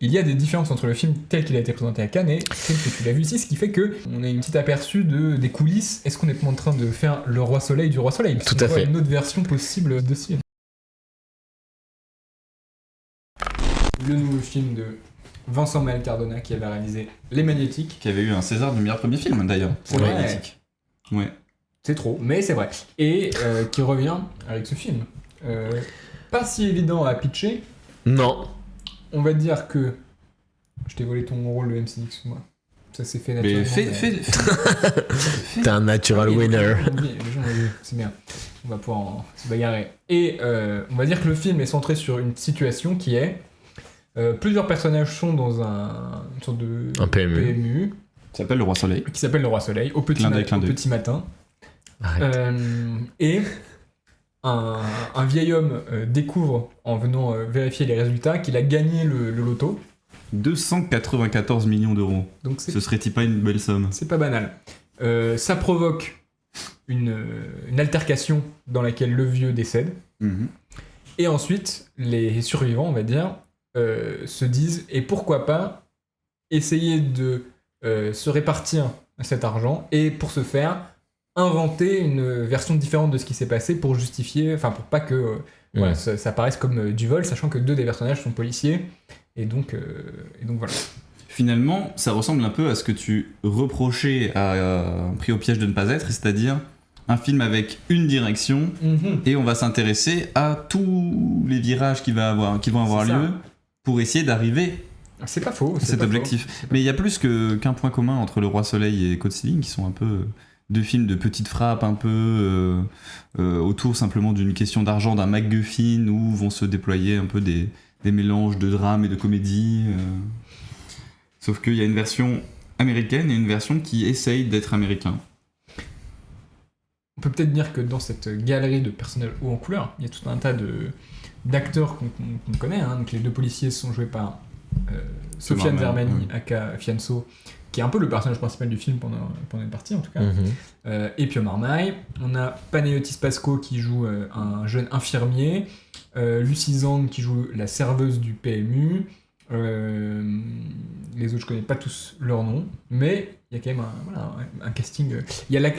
Il y a des différences entre le film tel qu'il a été présenté à Cannes et tel que tu l'as vu ici, ce qui fait que on a une petite aperçu des coulisses. Est-ce qu'on est pas en train de faire le Roi Soleil du Roi Soleil? Tout à fait. Une autre version possible de ce film. Le nouveau film de Vincent Maël Cardona qui avait réalisé Les Magnétiques. Qui avait eu un César du meilleur premier film d'ailleurs, pour Ouais. Les Magnétiques. Ouais. C'est trop, mais c'est vrai. Et qui revient avec ce film. Pas si évident à pitcher. Non. On va dire que... Je t'ai volé ton rôle de MC6, moi. Ça s'est fait naturellement. Mais T'es un natural winner. Les gens ont vu, c'est bien. On va pouvoir se bagarrer. Et on va dire que le film est centré sur une situation qui est... plusieurs personnages sont dans une sorte de Un PMU. Ça s'appelle Le Roi Soleil. Qui s'appelle Le Roi Soleil, au petit matin. Arrête. Et un vieil homme découvre, en venant vérifier les résultats, qu'il a gagné le loto. 294 millions d'euros. Donc Ce serait-il pas une belle somme? c'est pas banal. Ça provoque une altercation dans laquelle le vieux décède. Mhm. Et ensuite, les survivants, on va dire, se disent, et pourquoi pas essayer de se répartir cet argent, et pour ce faire, inventer une version différente de ce qui s'est passé pour justifier, enfin pour pas que voilà, ça paraisse comme du vol, sachant que deux des personnages sont policiers, et donc voilà. Finalement, ça ressemble un peu à ce que tu reprochais à Pris au piège de ne pas être, c'est-à-dire un film avec une direction, et on va s'intéresser à tous les virages qui vont avoir C'est ça. lieu pour essayer d'arriver C'est pas faux. à c'est cet pas objectif. faux. Mais il y a plus qu'un point commun entre Le Roi Soleil et Code Ceiling, qui sont un peu deux films de petites frappes, un peu autour simplement d'une question d'argent, d'un MacGuffin, où vont se déployer un peu des mélanges de drame et de comédie. Sauf qu'il y a une version américaine et une version qui essaye d'être américain. On peut peut-être dire que dans cette galerie de personnages hauts en couleur, il y a tout un tas d'acteurs qu'on connaît. Hein. Donc les deux policiers sont joués par Sofiane Zermani, aka Fianso, qui est un peu le personnage principal du film pendant une partie en tout cas. Et Pio Marmaille. On a Panayotis Pasco qui joue un jeune infirmier, Lucie Zhang qui joue la serveuse du PMU. Les autres je connais pas tous leurs noms, mais il y a quand même un casting. Il y a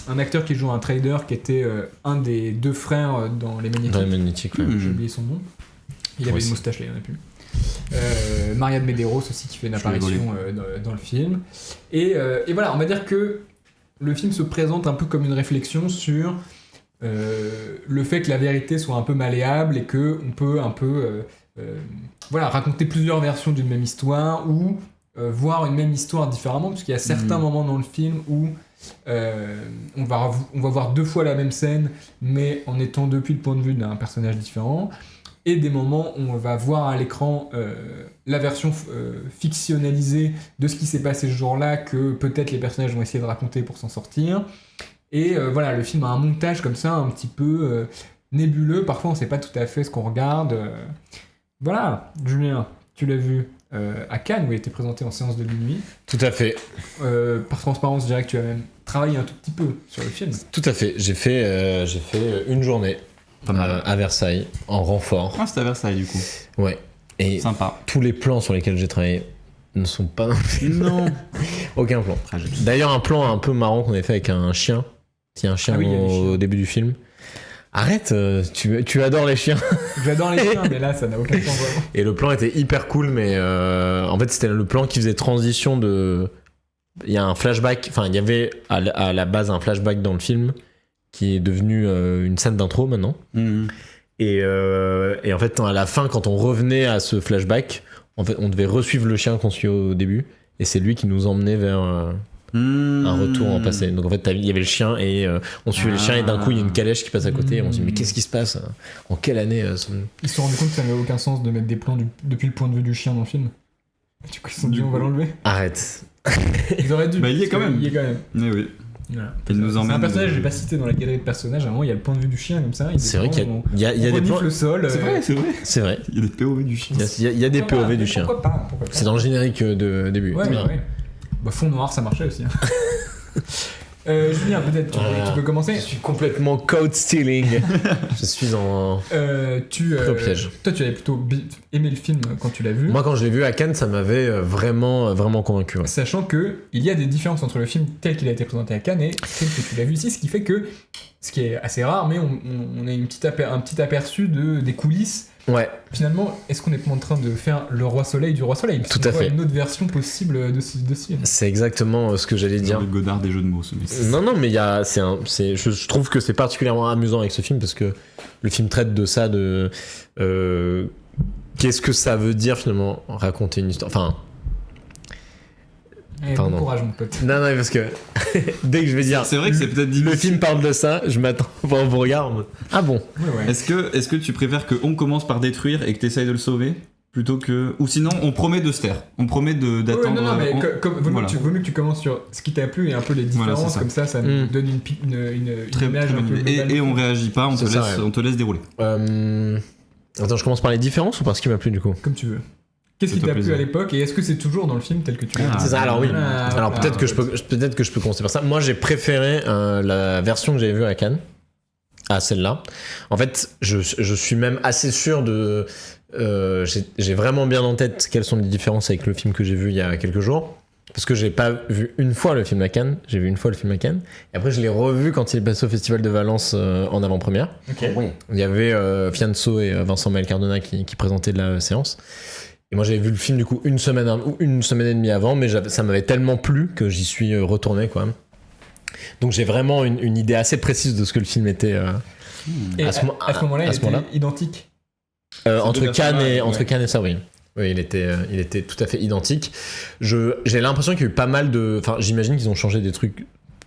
un acteur qui joue un trader qui était un des deux frères dans Les Magnétiques. Dans Les Magnétiques, ouais. J'ai oublié son nom. Il avait une moustache là, il n'y en a plus. Marianne Medeiros aussi qui fait une apparition dans le film. Et voilà, on va dire que le film se présente un peu comme une réflexion sur le fait que la vérité soit un peu malléable et qu'on peut un peu raconter plusieurs versions d'une même histoire ou voir une même histoire différemment, parce qu'il y a certains moments dans le film où on va voir deux fois la même scène, mais en étant depuis le point de vue d'un personnage différent, et des moments où on va voir à l'écran la version fictionnalisée de ce qui s'est passé ce jour-là, que peut-être les personnages vont essayer de raconter pour s'en sortir. Et le film a un montage comme ça, un petit peu nébuleux, parfois on sait pas tout à fait ce qu'on regarde. Voilà, Julien, tu l'as vu à Cannes, où il a été présenté en séance de minuit. Tout à fait. Par transparence, je dirais que tu as même travaillé un tout petit peu sur le film. Tout à fait. J'ai fait une journée à Versailles, en renfort. Ah, c'était à Versailles du coup. Ouais. Et Sympa. tous les plans sur lesquels j'ai travaillé ne sont pas dans le film. Non. Aucun plan. Tragique. D'ailleurs, un plan un peu marrant qu'on avait fait avec un chien. Il y a un chien Ah oui, il y a des chiens. au début du film. Arrête, tu adores les chiens. J'adore les chiens, mais là, ça n'a aucun sens vraiment. Et le plan était hyper cool, mais en fait, c'était le plan qui faisait transition de... Il y a un flashback, enfin, il y avait à la base un flashback dans le film qui est devenu une scène d'intro maintenant. Mhm. Et en fait, à la fin, quand on revenait à ce flashback, en fait, on devait resuivre le chien qu'on suit au début. Et c'est lui qui nous emmenait vers un retour en passé. Donc en fait, il y avait le chien et on suivait le chien et d'un coup, il y a une calèche qui passe à côté. Et on se dit, mais qu'est-ce qui se passe? En quelle année Ils se sont rendus compte que ça n'avait aucun sens de mettre des plans depuis le point de vue du chien dans le film. Du coup, ils se sont dit, on va l'enlever. Arrête. Ils auraient dû. Bah, il y est quand même. Il y est quand même. Mais oui. Voilà. Il nous C'est un emmène personnage que de- j'ai pas cité dans la galerie de personnages. À un moment, il y a le point de vue du chien comme ça. C'est vrai qu'il y a des renifle plans. le sol. C'est vrai. C'est vrai. Il y a des POV du chien. Il y a des POV du chien. Pourquoi pas. C'est dans le générique de début. Ouais, C'est ouais, bien. ouais. Bah, fond noir, ça marchait aussi. Hein. Julien, peut-être tu peux commencer. Je suis complètement code stealing. Je suis en piège. Toi, tu avais plutôt aimé le film quand tu l'as vu. Moi, quand je l'ai vu à Cannes, ça m'avait vraiment convaincu. Ouais. Sachant que il y a des différences entre le film tel qu'il a été présenté à Cannes et tel que tu l'as vu ici, ce qui fait que, ce qui est assez rare, mais on a un petit aperçu des coulisses. Ouais. Finalement, est-ce qu'on est pas en train de faire le Roi Soleil du Roi Soleil? Tout à fait. Une autre version possible de ce film. C'est exactement ce que j'allais dire. Le Godard des jeux de mots, ce mec. Non, mais je trouve que c'est particulièrement amusant avec ce film parce que le film traite de ça, qu'est-ce que ça veut dire finalement raconter une histoire. Enfin. Bon courage, mon pote. Non, parce que dès que je vais dire. C'est vrai que c'est peut-être difficile. Le film parle de ça, je m'attends pour vous regarder. Ah bon? Ouais. Est-ce que tu préfères qu'on commence par détruire et que tu essayes de le sauver plutôt que. Ou sinon, on promet de se taire. On promet d'attendre. Non, mais vaut mieux que tu commences sur ce qui t'a plu et un peu les différences, comme ça nous donne une très, image très un peu globale. Et on réagit pas, on te laisse dérouler. Attends, je commence par les différences ou par ce qui m'a plu du coup? Comme tu veux. Qu'est-ce qui t'a plu à l'époque et est-ce que c'est toujours dans le film tel que tu l'as vu? C'est ça, alors oui. Alors peut-être que je peux commencer par ça. Moi j'ai préféré la version que j'avais vue à Cannes à celle-là. En fait, je suis même assez sûr de... j'ai vraiment bien en tête quelles sont les différences avec le film que j'ai vu il y a quelques jours. Parce que j'ai pas vu une fois le film à Cannes, j'ai vu une fois le film à Cannes. Et après je l'ai revu quand il est passé au Festival de Valence en avant-première. Okay. Oui. Il y avait Fianso et Vincent Maël Cardona qui présentaient la séance. Et moi j'avais vu le film du coup une semaine et demie avant, mais ça m'avait tellement plu que j'y suis retourné quoi. Donc j'ai vraiment une idée assez précise de ce que le film était à ce moment-là. Il était identique entre Cannes et ça, oui. Oui, il était tout à fait identique. J'ai l'impression qu'il y a eu pas mal de... Enfin, j'imagine qu'ils ont changé des trucs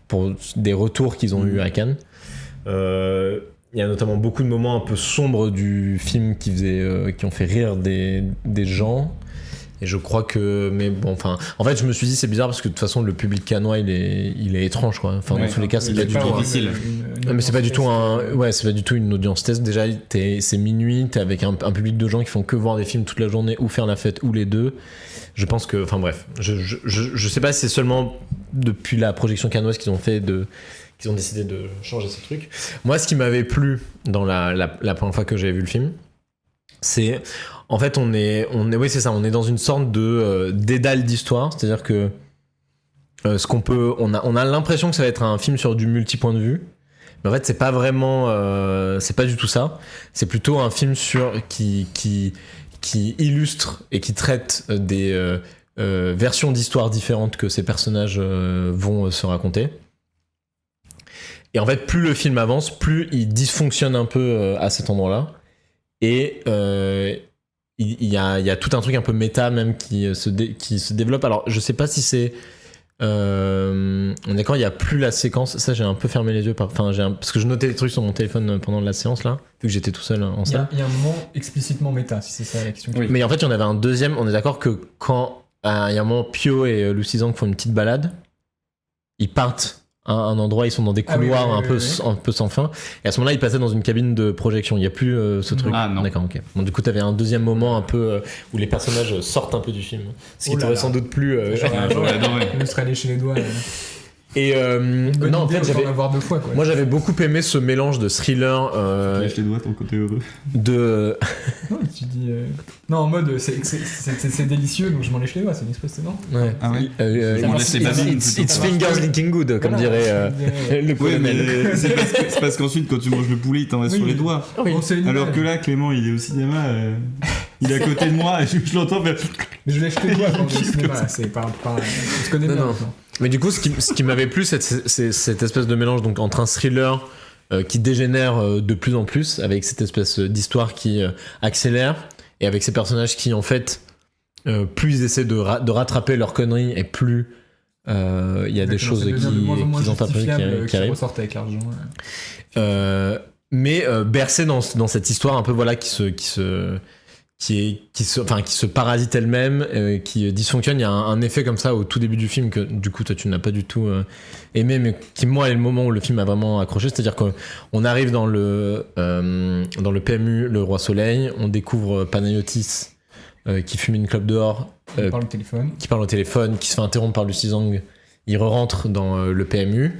pour des retours qu'ils ont eu à Cannes. Il y a notamment beaucoup de moments un peu sombres du film qui ont fait rire des gens. Et je crois que... Mais bon, enfin... En fait, je me suis dit, c'est bizarre parce que de toute façon, le public cannois, il est étrange, quoi. Enfin, dans tous les cas, c'est pas du tout... difficile. Mais c'est pas du tout c'est pas du tout une audience test. Déjà, c'est minuit, t'es avec un public de gens qui font que voir des films toute la journée ou faire la fête ou les deux. Je pense que... Enfin bref, je sais pas si c'est seulement depuis la projection cannoise qu'ils ont décidé de changer ces trucs. Moi, ce qui m'avait plu dans la première fois que j'avais vu le film, c'est... En fait, on est dans une sorte de dédale d'histoire, c'est-à-dire que on a l'impression que ça va être un film sur du multi-point de vue, mais en fait, c'est pas vraiment, c'est pas du tout ça. C'est plutôt un film qui illustre et qui traite des versions d'histoires différentes que ces personnages vont se raconter. Et en fait, plus le film avance, plus il dysfonctionne un peu à cet endroit-là. Et il y a tout un truc un peu méta même qui se développe. Alors, je sais pas si c'est... on est d'accord, il y a plus la séquence. Ça, j'ai un peu fermé les yeux. Parce que je notais des trucs sur mon téléphone pendant la séance, là, vu que j'étais tout seul en salle. Il y a un moment explicitement méta, si c'est ça la question. Oui. Mais en fait, il y en avait un deuxième. On est d'accord que quand il y a un moment, Pio et Lucy Zhang font une petite balade, ils partent à un endroit, ils sont dans des couloirs un peu sans fin, et à ce moment-là ils passaient dans une cabine de projection. Il n'y a plus ce truc. Ah non. D'accord, ok. Bon, du coup t'avais un deuxième moment un peu où les personnages sortent un peu du film, ce qui t'aurait sans doute plu. J'aurais adoré. Je me serais léché les doigts. Et non, en fait, moi j'avais beaucoup aimé ce mélange de thriller. Lèche les doigts, ton côté heureux. Non, tu dis. Non, en mode c'est délicieux, donc je m'en lèche les doigts, c'est une expression, non? Ouais. Ah oui. It's fingers licking good, comme dirait le colonel. Oui, c'est parce qu'ensuite, quand tu manges le poulet, il t'en reste sur les doigts. Oui. Alors que là, Clément, il est au cinéma, il est à côté de moi, et je l'entends faire. Mais je lèche les doigts quand je vais au cinéma, c'est pas. On se connaît bien. Mais du coup, ce qui m'avait plu, c'est cette espèce de mélange donc, entre un thriller qui dégénère de plus en plus, avec cette espèce d'histoire qui accélère, et avec ces personnages qui, en fait, plus ils essaient de rattraper leurs conneries, et plus il y a des choses qu'ils ont pas prévues qui arrivent. Ressortent avec l'argent. Mais bercé dans cette histoire un peu voilà qui se parasite elle-même, qui dysfonctionne. Il y a un effet comme ça au tout début du film que du coup toi tu n'as pas du tout aimé, mais qui moi est le moment où le film a vraiment accroché. C'est-à-dire qu'on arrive dans le PMU, le Roi Soleil, on découvre Panayotis qui fume une clope dehors, Qui parle au téléphone, qui se fait interrompre par Lucy Zhang il re-rentre dans le PMU.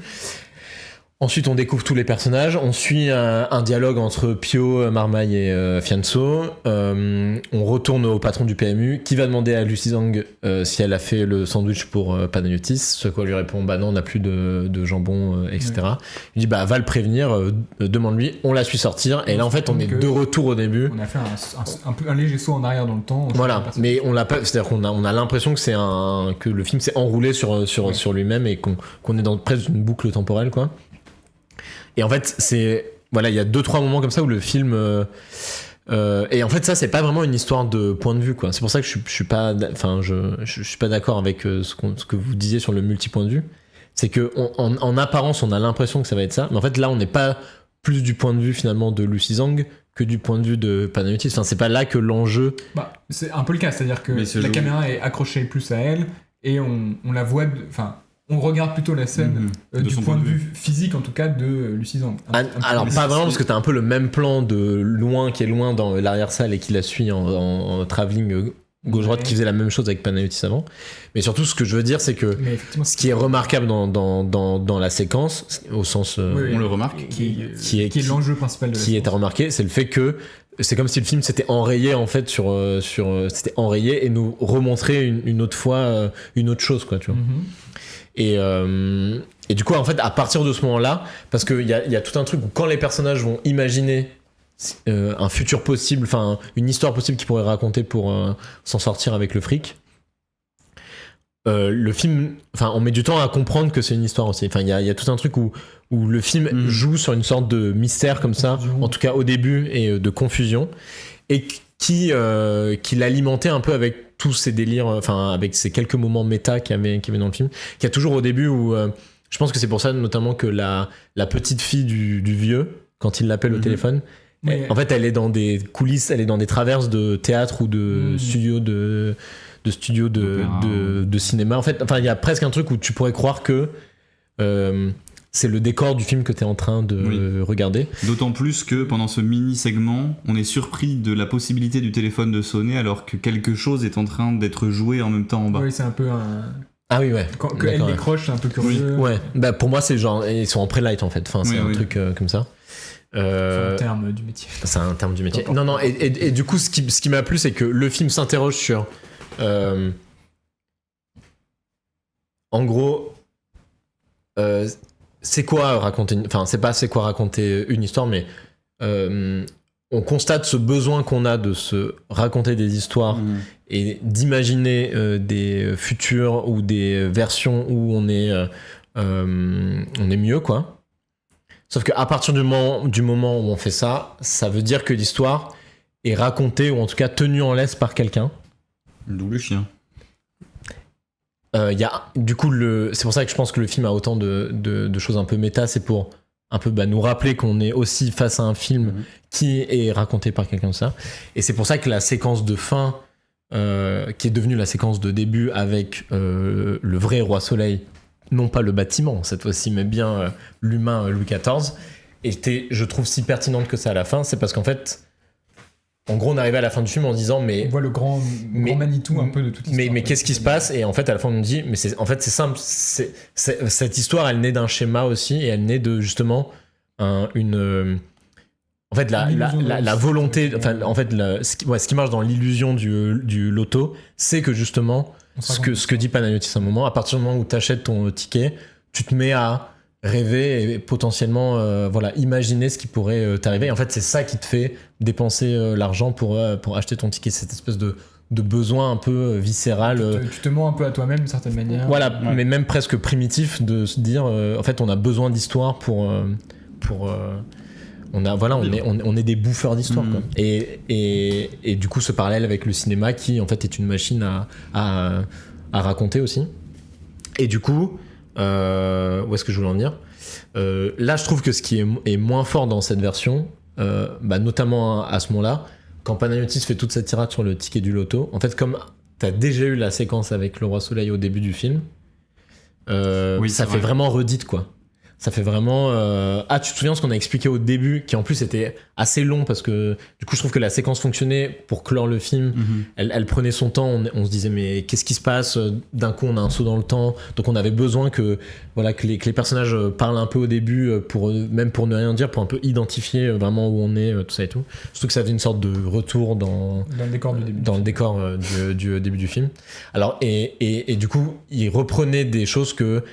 Ensuite, on découvre tous les personnages. On suit un dialogue entre Pio, Marmaille et Fianso. On retourne au patron du PMU qui va demander à Lucy Zhang si elle a fait le sandwich pour Panayotis. Ce quoi lui répond bah non, on n'a plus de jambon, etc. Ouais. Il dit bah va le prévenir, demande-lui. On la suit sortir. Et là, en fait, on est de retour au début. On a fait un léger saut en arrière dans le temps. Voilà, mais on l'a pas. C'est-à-dire qu'on a l'impression que le film s'est enroulé sur lui-même et qu'on est dans presque une boucle temporelle, quoi. Et en fait, il y a 2-3 moments comme ça où le film et en fait ça c'est pas vraiment une histoire de point de vue, quoi. C'est pour ça que je suis pas d'accord avec ce que vous disiez sur le multi-point de vue. C'est que en apparence on a l'impression que ça va être ça, mais en fait là on n'est pas plus du point de vue finalement de Lucy Zhang que du point de vue de Panayotis. Enfin, c'est pas là que l'enjeu. Bah, c'est un peu le cas, c'est-à-dire que la caméra est accrochée plus à elle et on la voit. On regarde plutôt la scène du point de vue physique, en tout cas, de Lucy Zhang. Alors, pas vraiment, parce que t'as un peu le même plan de loin, qui est loin dans l'arrière-salle et qui la suit en travelling gauche-droite, qui faisait la même chose avec Panayotis avant. Mais surtout, ce que je veux dire, c'est que ce qui est remarquable dans la séquence, au sens... on le remarque. Qui est l'enjeu principal de la séquence. Qui est à remarquer, c'est le fait que c'est comme si le film s'était enrayé, en fait, s'était enrayé et nous remontrait une autre fois une autre chose, quoi, tu vois. Et du coup, en fait, à partir de ce moment-là, parce qu'il y a tout un truc où quand les personnages vont imaginer un futur possible, enfin une histoire possible qu'ils pourraient raconter pour s'en sortir avec le fric, le film, enfin on met du temps à comprendre que c'est une histoire aussi. Enfin il y a tout un truc où le film joue sur une sorte de mystère comme ça, en tout cas au début, et de confusion, et qui l'alimentait un peu avec tous ces délires, enfin avec ces quelques moments méta qu'il y avait dans le film, qu'il y a toujours au début où je pense que c'est pour ça notamment que la petite fille du vieux, quand il l'appelle au téléphone, en fait elle est dans des coulisses, elle est dans des traverses de théâtre ou de studios de cinéma. En fait, enfin il y a presque un truc où tu pourrais croire que c'est le décor du film que tu es en train de regarder. D'autant plus que pendant ce mini-segment, on est surpris de la possibilité du téléphone de sonner alors que quelque chose est en train d'être joué en même temps en bas. Oui, c'est un peu un... Ah oui, ouais. Quand elle décroche, c'est un peu curieux. Ouais, bah pour moi, c'est genre... Ils sont en pré-light, en fait. Enfin, c'est un truc comme ça. C'est un terme du métier. C'est un terme du métier. Non, et du coup, ce qui m'a plu, c'est que le film s'interroge sur... en gros... c'est quoi raconter une histoire, mais on constate ce besoin qu'on a de se raconter des histoires et d'imaginer des futurs ou des versions où on est mieux, quoi. Sauf qu'à partir du moment où on fait ça, ça veut dire que l'histoire est racontée ou en tout cas tenue en laisse par quelqu'un. D'où le chien. Du coup, c'est pour ça que je pense que le film a autant de choses un peu méta, c'est pour un peu nous rappeler qu'on est aussi face à un film qui est raconté par quelqu'un de ça. Et c'est pour ça que la séquence de fin, qui est devenue la séquence de début avec le vrai Roi Soleil, non pas le bâtiment cette fois-ci, mais bien l'humain Louis XIV, était, je trouve, si pertinente que ça à la fin. C'est parce qu'en fait, en gros, on arrivait à la fin du film en disant on voit le grand Manitou un peu de toute l'histoire. Mais qu'est-ce qui se passe ? Et en fait, à la fin, on nous dit c'est simple. Cette histoire, elle naît d'un schéma aussi, et elle naît de justement la volonté. Enfin, en fait, ce qui marche dans l'illusion du loto, c'est que justement ce que dit Panayotis à un moment, à partir du moment où tu achètes ton ticket, tu te mets à rêver et potentiellement imaginer ce qui pourrait t'arriver. Et en fait, c'est ça qui te fait dépenser l'argent pour acheter ton ticket, cette espèce de besoin un peu viscéral. Tu te mens un peu à toi-même d'une certaine manière. Voilà, mais même presque primitif, de se dire en fait on a besoin d'histoire pour on est des bouffeurs d'histoire, quoi. Et du coup ce parallèle avec le cinéma qui en fait est une machine à raconter aussi. Et du coup où est-ce que je voulais en venir, là je trouve que ce qui est moins fort dans cette version, notamment à ce moment-là, quand Panayotis fait toute cette tirade sur le ticket du loto, en fait comme t'as déjà eu la séquence avec le Roi Soleil au début du film, ça fait vraiment redite, quoi. Ça fait vraiment... tu te souviens ce qu'on a expliqué au début, qui en plus était assez long, parce que du coup, je trouve que la séquence fonctionnait pour clore le film. Elle prenait son temps, on se disait, mais qu'est-ce qui se passe ? D'un coup, on a un saut dans le temps. Donc, on avait besoin que les personnages parlent un peu au début, même pour ne rien dire, pour un peu identifier vraiment où on est, tout ça et tout. Surtout que ça faisait une sorte de retour dans le décor du début. Dans le décor du début du film. Alors, et du coup, il reprenait des choses que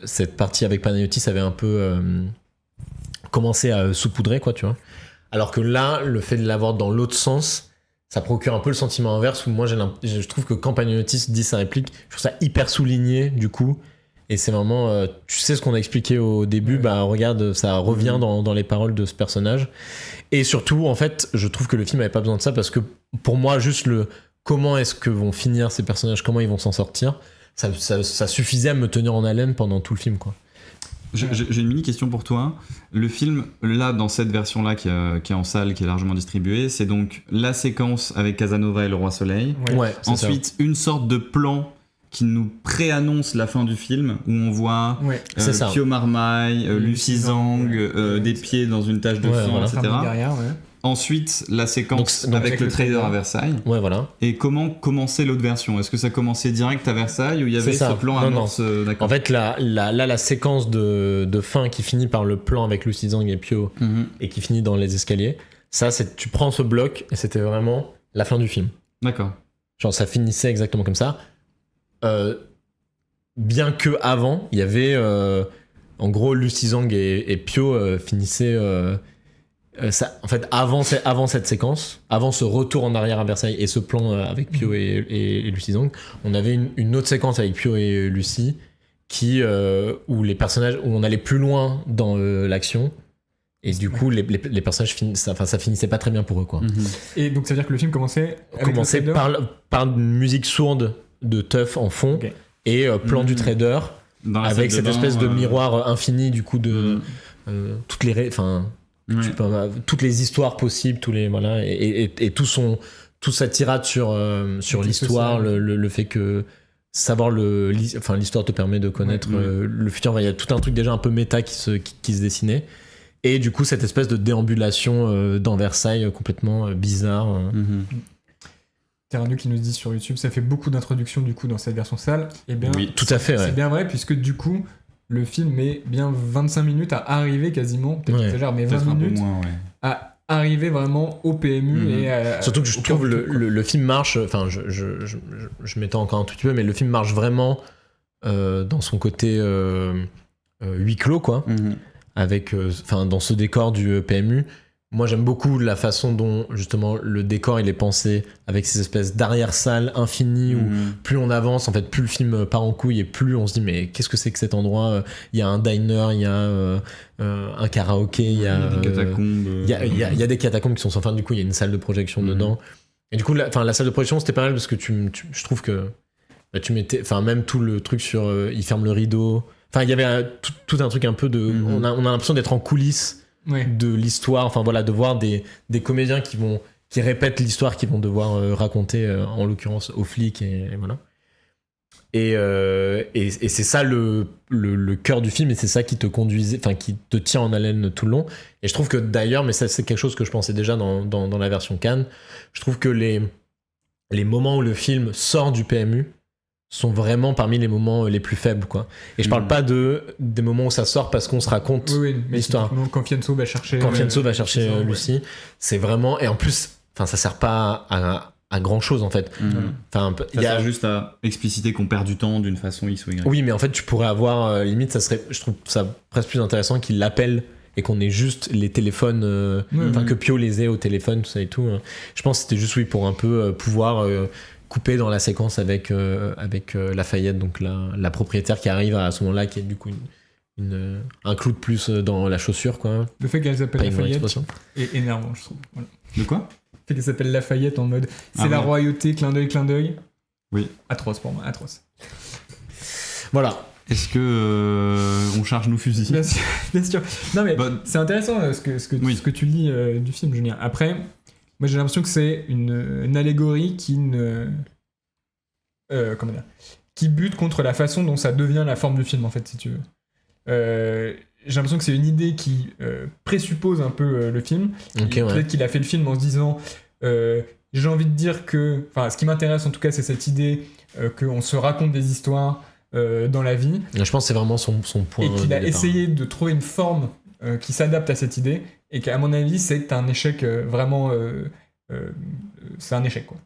cette partie avec Panayotis avait un peu commencé à saupoudrer, quoi, tu vois. Alors que là, le fait de l'avoir dans l'autre sens, ça procure un peu le sentiment inverse où moi, je trouve que quand Panayotis dit sa réplique, je trouve ça hyper souligné, du coup. Et c'est vraiment, tu sais ce qu'on a expliqué au début, regarde, ça revient dans les paroles de ce personnage. Et surtout, en fait, je trouve que le film avait pas besoin de ça parce que pour moi, juste comment est-ce que vont finir ces personnages, comment ils vont s'en sortir, ça suffisait à me tenir en haleine pendant tout le film, quoi. J'ai une mini question pour toi. Le film, là, dans cette version-là qui est en salle, qui est largement distribuée, c'est donc la séquence avec Casanova et le Roi Soleil. Ouais, ensuite, une sorte de plan qui nous préannonce la fin du film, où on voit Pio Marmaille, Lucy Zhang, des pieds dans une tache de sang, etc. Ensuite, la séquence donc, avec le trader à Versailles. Ouais, voilà. Et comment commençait l'autre version ? Est-ce que ça commençait direct à Versailles ou il y avait ce plan amorce ? En fait, la séquence de fin qui finit par le plan avec Lucy Zhang et Pio et qui finit dans les escaliers, ça, tu prends ce bloc et c'était vraiment la fin du film. D'accord. Genre, ça finissait exactement comme ça. Bien que avant, il y avait en gros Lucy Zhang et Pio finissaient en fait avant cette séquence, avant ce retour en arrière à Versailles et ce plan avec Pio et Lucy Zhang, on avait une autre séquence avec Pio et Lucy où les personnages, où on allait plus loin dans l'action. Et du coup, les personnages ça finissait pas très bien pour eux, quoi. Et donc, ça veut dire que le film commençait par une musique sourde de teuf en fond et plan du trader avec cette espèce de miroir infini, du coup, de toutes les toutes les histoires possibles, et tout sa tirade sur l'histoire, le fait que savoir l'histoire te permet de connaître le futur. Il y a tout un truc déjà un peu méta qui se dessinait. Et du coup, cette espèce de déambulation dans Versailles complètement bizarre. Terranu qui nous dit sur YouTube, ça fait beaucoup d'introductions du coup dans cette version salle. Et bien, oui, tout à fait. C'est bien vrai, puisque du coup, le film met bien 25 minutes à arriver quasiment, peut-être exagère, mais 20 minutes à arriver vraiment au PMU. Et surtout que je trouve le film marche, enfin je m'étends encore un tout petit peu, mais le film marche vraiment dans son côté huis clos, quoi. Avec dans ce décor du PMU. Moi, j'aime beaucoup la façon dont justement le décor il est pensé, avec ces espèces d'arrière-salles infinies où plus on avance, en fait, plus le film part en couille et plus on se dit mais qu'est-ce que c'est que cet endroit ? Il y a un diner, il y a un karaoké, il y a des catacombes. Il y a des catacombes qui sont sans fin. Du coup, il y a une salle de projection dedans. Et du coup, la salle de projection c'était pas mal parce que je trouve que tu mettais, même tout le truc sur il ferme le rideau. Enfin, il y avait tout un truc un peu de. On a l'impression d'être en coulisses de l'histoire. Enfin, voilà, de voir des comédiens qui répètent l'histoire qu'ils vont devoir raconter, en l'occurrence aux flics, et voilà. Et c'est ça le cœur du film, et c'est ça qui te conduisait, qui te tient en haleine tout le long. Et je trouve que d'ailleurs, mais ça c'est quelque chose que je pensais déjà dans la version Cannes, je trouve que les moments où le film sort du PMU sont vraiment parmi les moments les plus faibles, quoi. Et je parle pas des moments où ça sort parce qu'on se raconte l'histoire. Quand Fianso va chercher Lucie, c'est vraiment, et en plus, ça sert pas à grand chose en fait. Ça sert juste à expliciter qu'on perd du temps d'une façon X ou Y. Oui, mais en fait, tu pourrais avoir limite, je trouve ça presque plus intéressant qu'il l'appelle et qu'on ait juste les téléphones, que Pio les ait au téléphone, tout ça et tout. Je pense que c'était juste pour un peu pouvoir couper dans la séquence avec Lafayette, donc la propriétaire qui arrive à ce moment-là, qui est du coup un clou de plus dans la chaussure, quoi. Le fait qu'elle s'appelle Lafayette est énervant, je trouve. Voilà. De quoi ? Le fait qu'elle s'appelle Lafayette en mode c'est la royauté, clin d'œil. Oui. Atroce pour moi, atroce. Voilà. Est-ce que on charge nos fusils ? Bien sûr. Non mais c'est intéressant ce que tu lis du film, Julien. Après, moi j'ai l'impression que c'est une allégorie qui qui bute contre la façon dont ça devient la forme du film, en fait, si tu veux. j'ai l'impression que c'est une idée qui présuppose un peu le film. Peut-être qu'il a fait le film en se disant j'ai envie de dire que, enfin, ce qui m'intéresse en tout cas, c'est cette idée qu'on se raconte des histoires dans la vie. Je pense que c'est vraiment son point. Et qu'il a essayé de trouver une forme qui s'adapte à cette idée, et qu'à mon avis, c'est un échec vraiment. C'est un échec, quoi.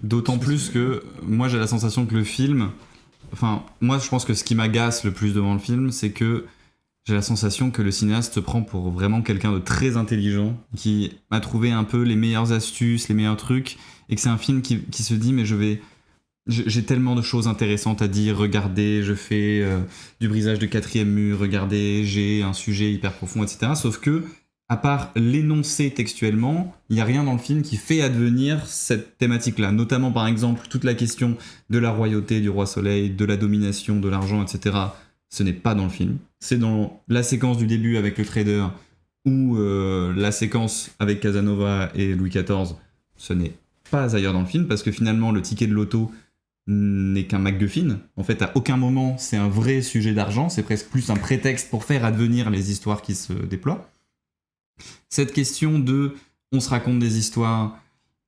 D'autant plus que moi, j'ai la sensation que le film. Enfin, moi, je pense que ce qui m'agace le plus devant le film, c'est que j'ai la sensation que le cinéaste se prend pour vraiment quelqu'un de très intelligent, qui a trouvé un peu les meilleures astuces, les meilleurs trucs, et que c'est un film qui se dit, mais j'ai tellement de choses intéressantes à dire, regardez, je fais du brisage de 4e mur, regardez, j'ai un sujet hyper profond, etc. Sauf que, à part l'énoncer textuellement, il n'y a rien dans le film qui fait advenir cette thématique-là. Notamment, par exemple, toute la question de la royauté, du roi soleil, de la domination, de l'argent, etc. Ce n'est pas dans le film. C'est dans la séquence du début avec le trader ou la séquence avec Casanova et Louis XIV. Ce n'est pas ailleurs dans le film, parce que finalement, le ticket de loto n'est qu'un MacGuffin. En fait, à aucun moment, c'est un vrai sujet d'argent. C'est presque plus un prétexte pour faire advenir les histoires qui se déploient. Cette question de on se raconte des histoires,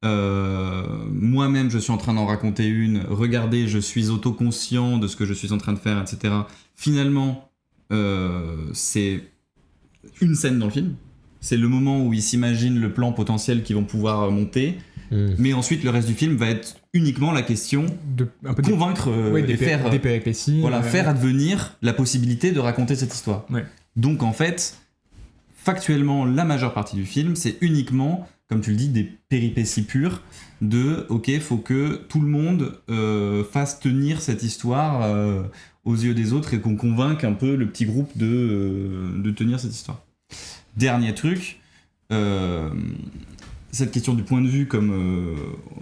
moi-même je suis en train d'en raconter une, regardez, je suis autoconscient de ce que je suis en train de faire, etc. Finalement, c'est une scène dans le film. C'est le moment où ils s'imaginent le plan potentiel qu'ils vont pouvoir monter. Mais ensuite, le reste du film va être uniquement la question de convaincre et faire des péripéties. Voilà, faire advenir la possibilité de raconter cette histoire. Ouais. Donc en fait, factuellement, la majeure partie du film, c'est uniquement, comme tu le dis, des péripéties pures de ok, faut que tout le monde fasse tenir cette histoire aux yeux des autres et qu'on convainque un peu le petit groupe de tenir cette histoire. Dernier truc, cette question du point de vue, comme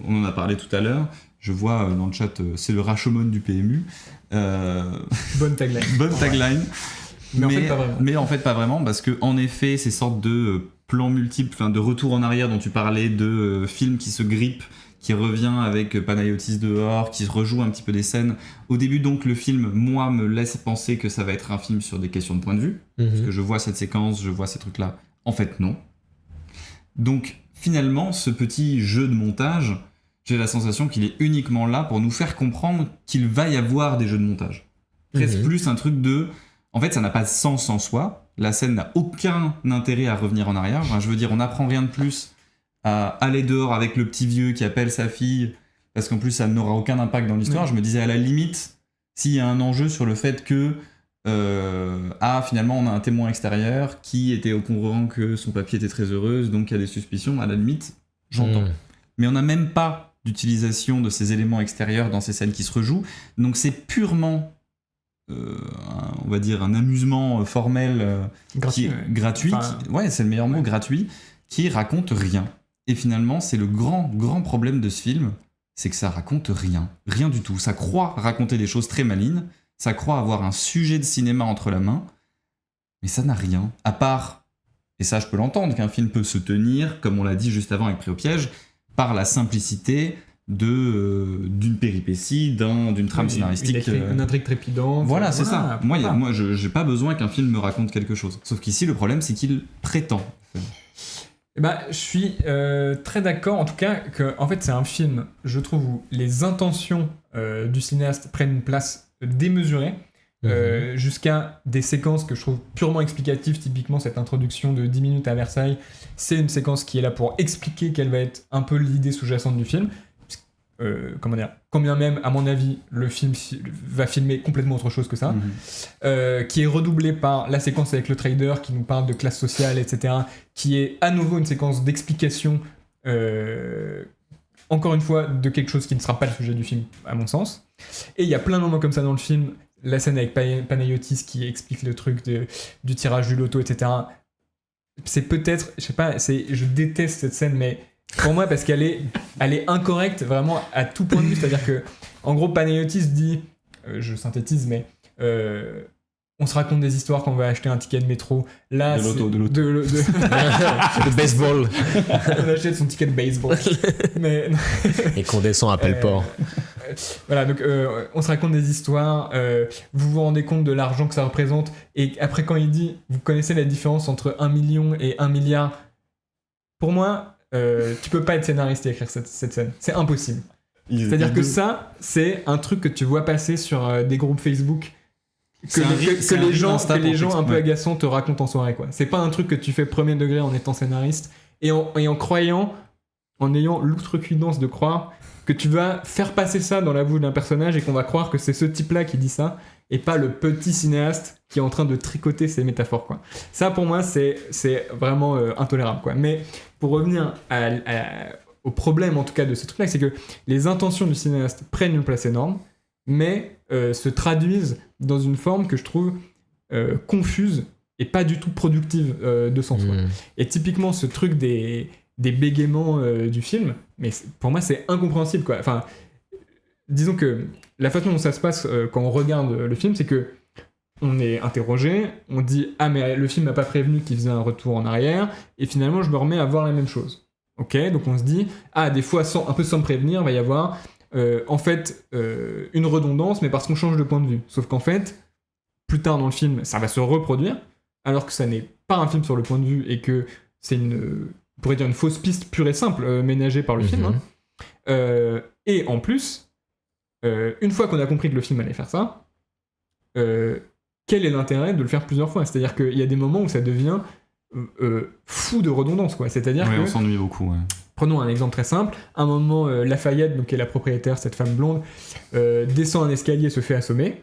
on en a parlé tout à l'heure, je vois dans le chat, c'est le Rashomon du PMU. Bonne tagline. Bonne tagline. Mais en fait, pas vraiment. Mais en fait, pas vraiment, parce que en effet, ces sortes de plans multiples, enfin de retour en arrière dont tu parlais, de films qui se grippent, qui revient avec Panayotis dehors, qui rejoue un petit peu des scènes. Au début, donc, le film, moi, me laisse penser que ça va être un film sur des questions de point de vue, parce que je vois cette séquence, je vois ces trucs-là. En fait, non. Donc, finalement, ce petit jeu de montage, j'ai la sensation qu'il est uniquement là pour nous faire comprendre qu'il va y avoir des jeux de montage. Presque plus un truc de... En fait, ça n'a pas de sens en soi. La scène n'a aucun intérêt à revenir en arrière. Enfin, je veux dire, on n'apprend rien de plus à aller dehors avec le petit vieux qui appelle sa fille, parce qu'en plus, ça n'aura aucun impact dans l'histoire. Je me disais, à la limite, s'il y a un enjeu sur le fait que finalement, on a un témoin extérieur qui était au courant que son papier était très heureuse, donc il y a des suspicions, à la limite, j'entends. Mais on n'a même pas d'utilisation de ces éléments extérieurs dans ces scènes qui se rejouent. Donc c'est purement... on va dire un amusement formel gratuit, enfin, c'est le meilleur mot, gratuit, qui raconte rien. Et finalement, c'est le grand problème de ce film, c'est que ça raconte rien du tout. Ça croit raconter des choses très malines, ça croit avoir un sujet de cinéma entre la main, mais ça n'a rien, à part, et ça je peux l'entendre, qu'un film peut se tenir, comme on l'a dit juste avant avec Pris au piège, par la simplicité d'une péripétie, d'une trame scénaristique. Une intrigue trépidante. Voilà, c'est ça. Moi, j'ai pas besoin qu'un film me raconte quelque chose. Sauf qu'ici, le problème, c'est qu'il prétend. Je suis très d'accord, en tout cas, que en fait, c'est un film, je trouve, où les intentions du cinéaste prennent une place démesurée, jusqu'à des séquences que je trouve purement explicatives. Typiquement, cette introduction de 10 minutes à Versailles, c'est une séquence qui est là pour expliquer quelle va être un peu l'idée sous-jacente du film. Quand bien même, à mon avis, le film va filmer complètement autre chose que ça, qui est redoublé par la séquence avec le trader qui nous parle de classe sociale, etc., qui est à nouveau une séquence d'explication, encore une fois, de quelque chose qui ne sera pas le sujet du film, à mon sens. Et il y a plein de moments comme ça dans le film, la scène avec Panayotis qui explique le truc du tirage du loto, etc. C'est peut-être, je sais pas, je déteste cette scène, mais pour moi, parce qu'elle est incorrecte vraiment à tout point de vue. C'est-à-dire que, en gros, Panayotis dit, je synthétise, mais on se raconte des histoires quand on va acheter un ticket de métro. Là, de loto. De baseball. On achète son ticket de baseball. Et qu'on descend à Pelleport. voilà, donc on se raconte des histoires, vous vous rendez compte de l'argent que ça représente, et après quand il dit, vous connaissez la différence entre 1 million et 1 milliard, pour moi, tu peux pas être scénariste et écrire cette scène, c'est impossible. C'est-à-dire que ça, c'est un truc que tu vois passer sur des groupes Facebook que les gens un peu agaçants te racontent en soirée, quoi. C'est pas un truc que tu fais premier degré en étant scénariste et en croyant, en ayant l'outrecuidance de croire que tu vas faire passer ça dans la bouche d'un personnage et qu'on va croire que c'est ce type-là qui dit ça et pas le petit cinéaste qui est en train de tricoter ses métaphores, quoi. Ça, pour moi, c'est vraiment intolérable, quoi. Mais pour revenir au problème, en tout cas, de ce truc-là, c'est que les intentions du cinéaste prennent une place énorme, mais se traduisent dans une forme que je trouve confuse et pas du tout productive de sens, quoi. Et typiquement, ce truc des bégaiements du film, mais pour moi, c'est incompréhensible, quoi. Enfin, disons que la façon dont ça se passe quand on regarde le film, c'est que on est interrogé, on dit « Ah, mais le film m'a pas prévenu qu'il faisait un retour en arrière, et finalement, je me remets à voir la même chose. » Ok, donc on se dit « Ah, des fois, un peu sans me prévenir, il va y avoir... en fait, une redondance, mais parce qu'on change de point de vue. » Sauf qu'en fait, plus tard dans le film, ça va se reproduire, alors que ça n'est pas un film sur le point de vue, et que c'est on pourrait dire une fausse piste pure et simple ménagée par le film. Hein. Et en plus, une fois qu'on a compris que le film allait faire ça, quel est l'intérêt de le faire plusieurs fois ? C'est-à-dire qu'il y a des moments où ça devient fou de redondance, quoi. C'est-à-dire que... on s'ennuie beaucoup, ouais. Prenons un exemple très simple. À un moment, Lafayette, donc, qui est la propriétaire, cette femme blonde, descend un escalier et se fait assommer.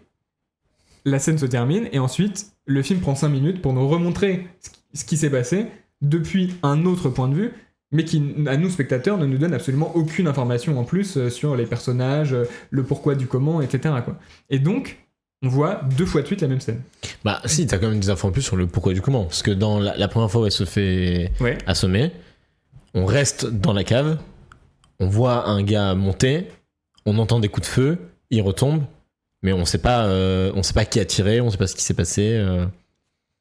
La scène se termine, et ensuite, le film prend 5 minutes pour nous remontrer ce qui s'est passé depuis un autre point de vue, mais qui, à nous spectateurs, ne nous donne absolument aucune information en plus sur les personnages, le pourquoi du comment, etc., quoi. Et donc, on voit 2 fois de suite la même scène. Bah si, t'as quand même des infos en plus sur le pourquoi du comment, parce que dans la première fois où elle se fait assommer, on reste dans la cave, on voit un gars monter, on entend des coups de feu, il retombe, mais on sait pas qui a tiré, on sait pas ce qui s'est passé.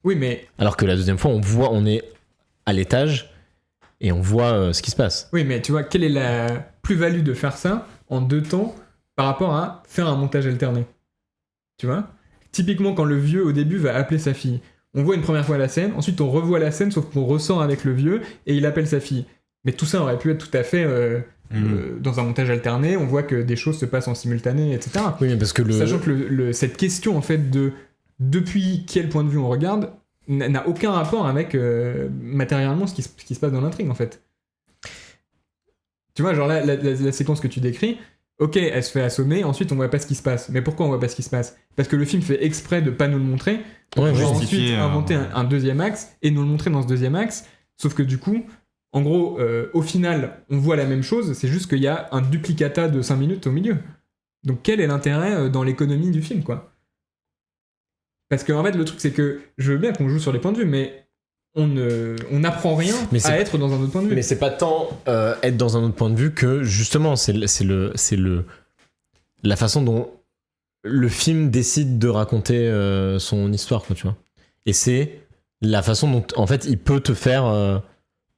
Oui, mais... Alors que la deuxième fois, on est à l'étage et on voit ce qui se passe. Oui, mais tu vois, quelle est la plus-value de faire ça en 2 temps par rapport à faire un montage alterné ? Tu vois ? Typiquement, quand le vieux, au début, va appeler sa fille, on voit une première fois la scène, ensuite on revoit la scène, sauf qu'on ressort avec le vieux, et il appelle sa fille. Mais tout ça aurait pu être tout à fait dans un montage alterné, on voit que des choses se passent en simultané, etc. Oui, mais parce que sachant que cette question, en fait, de depuis quel point de vue on regarde, n'a aucun rapport avec matériellement ce qui se passe dans l'intrigue, en fait. Tu vois, genre là, la séquence que tu décris, ok, elle se fait assommer, ensuite on voit pas ce qui se passe. Mais pourquoi on voit pas ce qui se passe ? Parce que le film fait exprès de pas nous le montrer, pour ensuite inventer un deuxième axe, et nous le montrer dans ce deuxième axe, sauf que du coup, en gros, au final, on voit la même chose, c'est juste qu'il y a un duplicata de 5 minutes au milieu. Donc quel est l'intérêt dans l'économie du film, quoi ? Parce que en fait, le truc, c'est que je veux bien qu'on joue sur les points de vue, mais on n'apprend rien à être dans un autre point de vue. Mais c'est pas tant être dans un autre point de vue que justement, c'est la façon dont le film décide de raconter son histoire, quoi, tu vois. Et c'est la façon dont, en fait, il peut te faire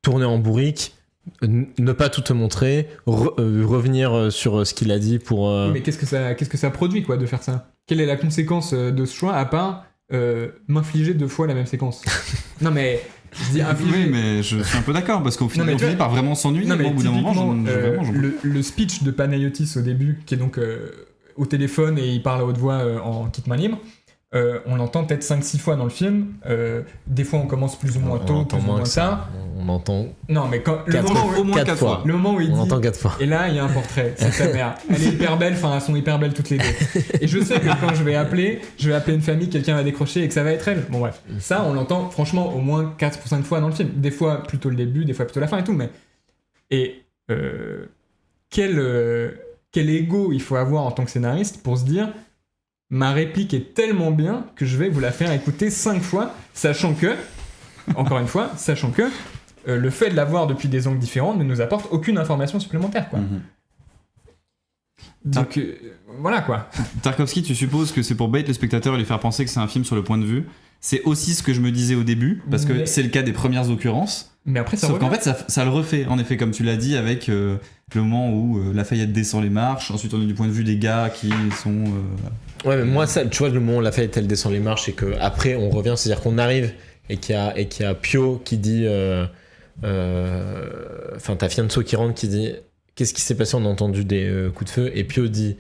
tourner en bourrique, ne pas tout te montrer, revenir sur ce qu'il a dit pour... Mais qu'est-ce que ça produit, quoi, de faire ça ? Quelle est la conséquence de ce choix, à part m'infliger 2 fois la même séquence ? Non, mais... Je dis infliger... Oui, mais je suis un peu d'accord, parce qu'au final, on finit par vraiment s'ennuyer. Non, mais au bout d'un moment, le speech de Panayotis au début, qui est donc au téléphone et il parle à haute voix en kit main libre, on l'entend peut-être 5-6 fois dans le film. Des fois, on commence plus ou moins tôt, plus ou moins tard. On entend. Non, mais quand, au moins 4 fois. Le moment où il dit. On entend 4 fois. Et là, il y a un portrait. C'est sa mère. Elle est hyper belle. Enfin, elles sont hyper belles toutes les 2. Et je sais que quand je vais appeler une famille, quelqu'un va décrocher et que ça va être elle. Bon, bref. Ça, on l'entend franchement au moins 4 ou 5 fois dans le film. Des fois plutôt le début, des fois plutôt la fin et tout. Mais. Et. Quel ego il faut avoir en tant que scénariste pour se dire. Ma réplique est tellement bien que je vais vous la faire écouter 5 fois, sachant que, encore une fois, le fait de la voir depuis des angles différents ne nous apporte aucune information supplémentaire, quoi. Donc, voilà, quoi. Tarkovsky, tu supposes que c'est pour bait le spectateur et lui faire penser que c'est un film sur le point de vue, c'est aussi ce que je me disais au début, parce que c'est le cas des premières occurrences. Mais après, sauf qu'en fait, ça le refait, en effet, comme tu l'as dit, avec le moment où Lafayette descend les marches. Ensuite, on est du point de vue des gars qui sont. Ouais, mais moi, ça, tu vois, le moment où Lafayette elle descend les marches et qu'après on revient, c'est-à-dire qu'on arrive et qu'il y a Pio qui dit. Enfin, t'as Fianso qui rentre qui dit qu'est-ce qui s'est passé, on a entendu des coups de feu, et Pio dit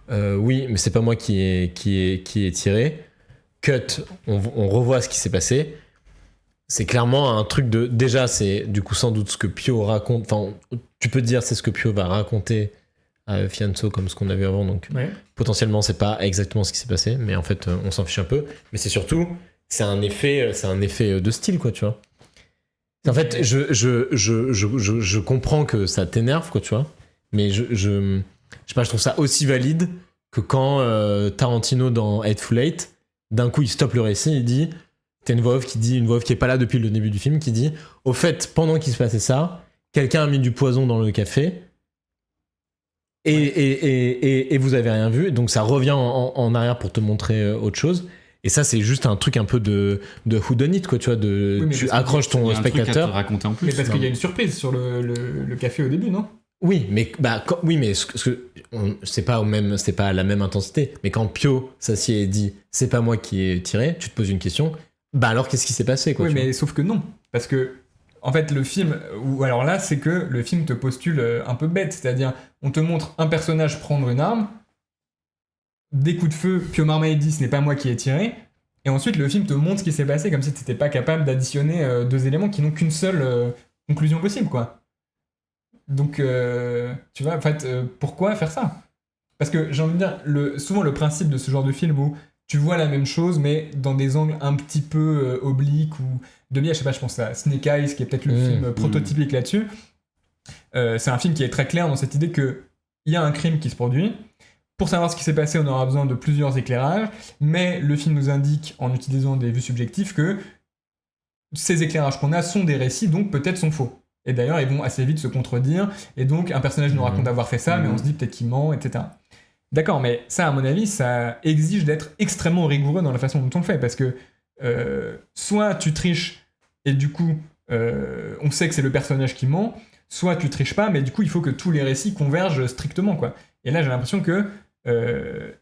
oui, mais c'est pas moi qui ai tiré. Cut, on revoit ce qui s'est passé. C'est clairement un truc de. Déjà, c'est du coup sans doute ce que Pio raconte. Enfin, tu peux te dire c'est ce que Pio va raconter à Fianso comme ce qu'on a vu avant. Donc, potentiellement, c'est pas exactement ce qui s'est passé, mais en fait, on s'en fiche un peu. Mais c'est surtout, c'est un effet de style, quoi, tu vois. En fait, je comprends que ça t'énerve, quoi, tu vois. Mais je sais pas, je trouve ça aussi valide que quand Tarantino dans Hateful Eight, d'un coup, il stoppe le récit, il dit. T'as une voix off qui est pas là depuis le début du film, qui dit au fait, pendant qu'il se passait ça, quelqu'un a mis du poison dans le café et vous avez rien vu, donc ça revient en arrière pour te montrer autre chose. Et ça, c'est juste un truc un peu de whodunit, quoi, tu vois, tu accroches ton spectateur. Te raconter en plus. Mais parce qu'il y a une surprise sur le café au début, non? Oui, mais c'est pas à la même intensité. Mais quand Pio s'assied et dit c'est pas moi qui ai tiré, tu te poses une question. Bah alors qu'est-ce qui s'est passé, quoi? Oui, mais sauf que non, parce que en fait le film, ou alors là c'est que le film te postule un peu bête, c'est-à-dire on te montre un personnage prendre une arme, des coups de feu, Pio Marmaille dit ce n'est pas moi qui ai tiré, et ensuite le film te montre ce qui s'est passé comme si tu n'étais pas capable d'additionner deux éléments qui n'ont qu'une seule conclusion possible, quoi. Donc tu vois, en fait, pourquoi faire ça? Parce que j'ai envie de dire, souvent le principe de ce genre de film où tu vois la même chose, mais dans des angles un petit peu obliques ou de biais. Je sais pas, je pense à Snake Eyes, qui est peut-être le film prototypique là-dessus. C'est un film qui est très clair dans cette idée qu'il y a un crime qui se produit. Pour savoir ce qui s'est passé, on aura besoin de plusieurs éclairages, mais le film nous indique, en utilisant des vues subjectives, que ces éclairages qu'on a sont des récits, donc peut-être sont faux. Et d'ailleurs, ils vont assez vite se contredire, et donc un personnage nous raconte avoir fait ça, mais on se dit peut-être qu'il ment, etc. D'accord, mais ça, à mon avis, ça exige d'être extrêmement rigoureux dans la façon dont on le fait, parce que soit tu triches, et du coup, on sait que c'est le personnage qui ment, soit tu triches pas, mais du coup, il faut que tous les récits convergent strictement, quoi. Et là, j'ai l'impression que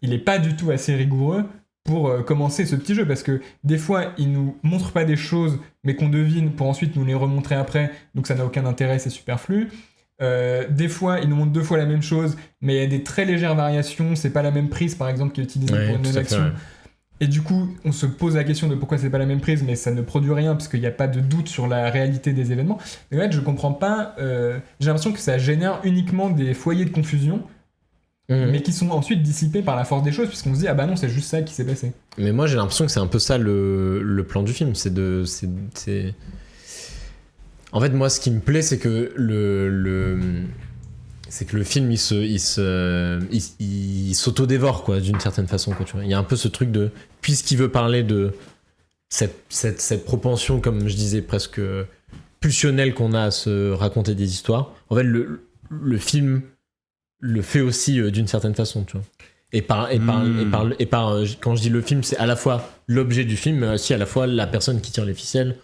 il est pas du tout assez rigoureux pour commencer ce petit jeu, parce que des fois, il nous montre pas des choses, mais qu'on devine pour ensuite nous les remontrer après, donc ça n'a aucun intérêt, c'est superflu. Des fois, il nous montre deux fois la même chose, mais il y a des très légères variations, c'est pas la même prise par exemple qui est utilisée pour une même action. Et du coup, on se pose la question de pourquoi c'est pas la même prise, mais ça ne produit rien parce qu'il n'y a pas de doute sur la réalité des événements. Mais en fait, je comprends pas, j'ai l'impression que ça génère uniquement des foyers de confusion, mais qui sont ensuite dissipés par la force des choses, puisqu'on se dit ah bah non, c'est juste ça qui s'est passé. Mais moi, j'ai l'impression que c'est un peu ça le plan du film, c'est en fait, moi, ce qui me plaît, c'est que le film, il s'auto-dévore, quoi, d'une certaine façon, quoi, tu vois. Il y a un peu ce truc de, puisqu'il veut parler de cette propension, comme je disais, presque pulsionnelle qu'on a à se raconter des histoires. En fait, le film le fait aussi d'une certaine façon, tu vois. Et quand je dis le film, c'est à la fois l'objet du film, mais aussi à la fois la personne qui tire les ficelles.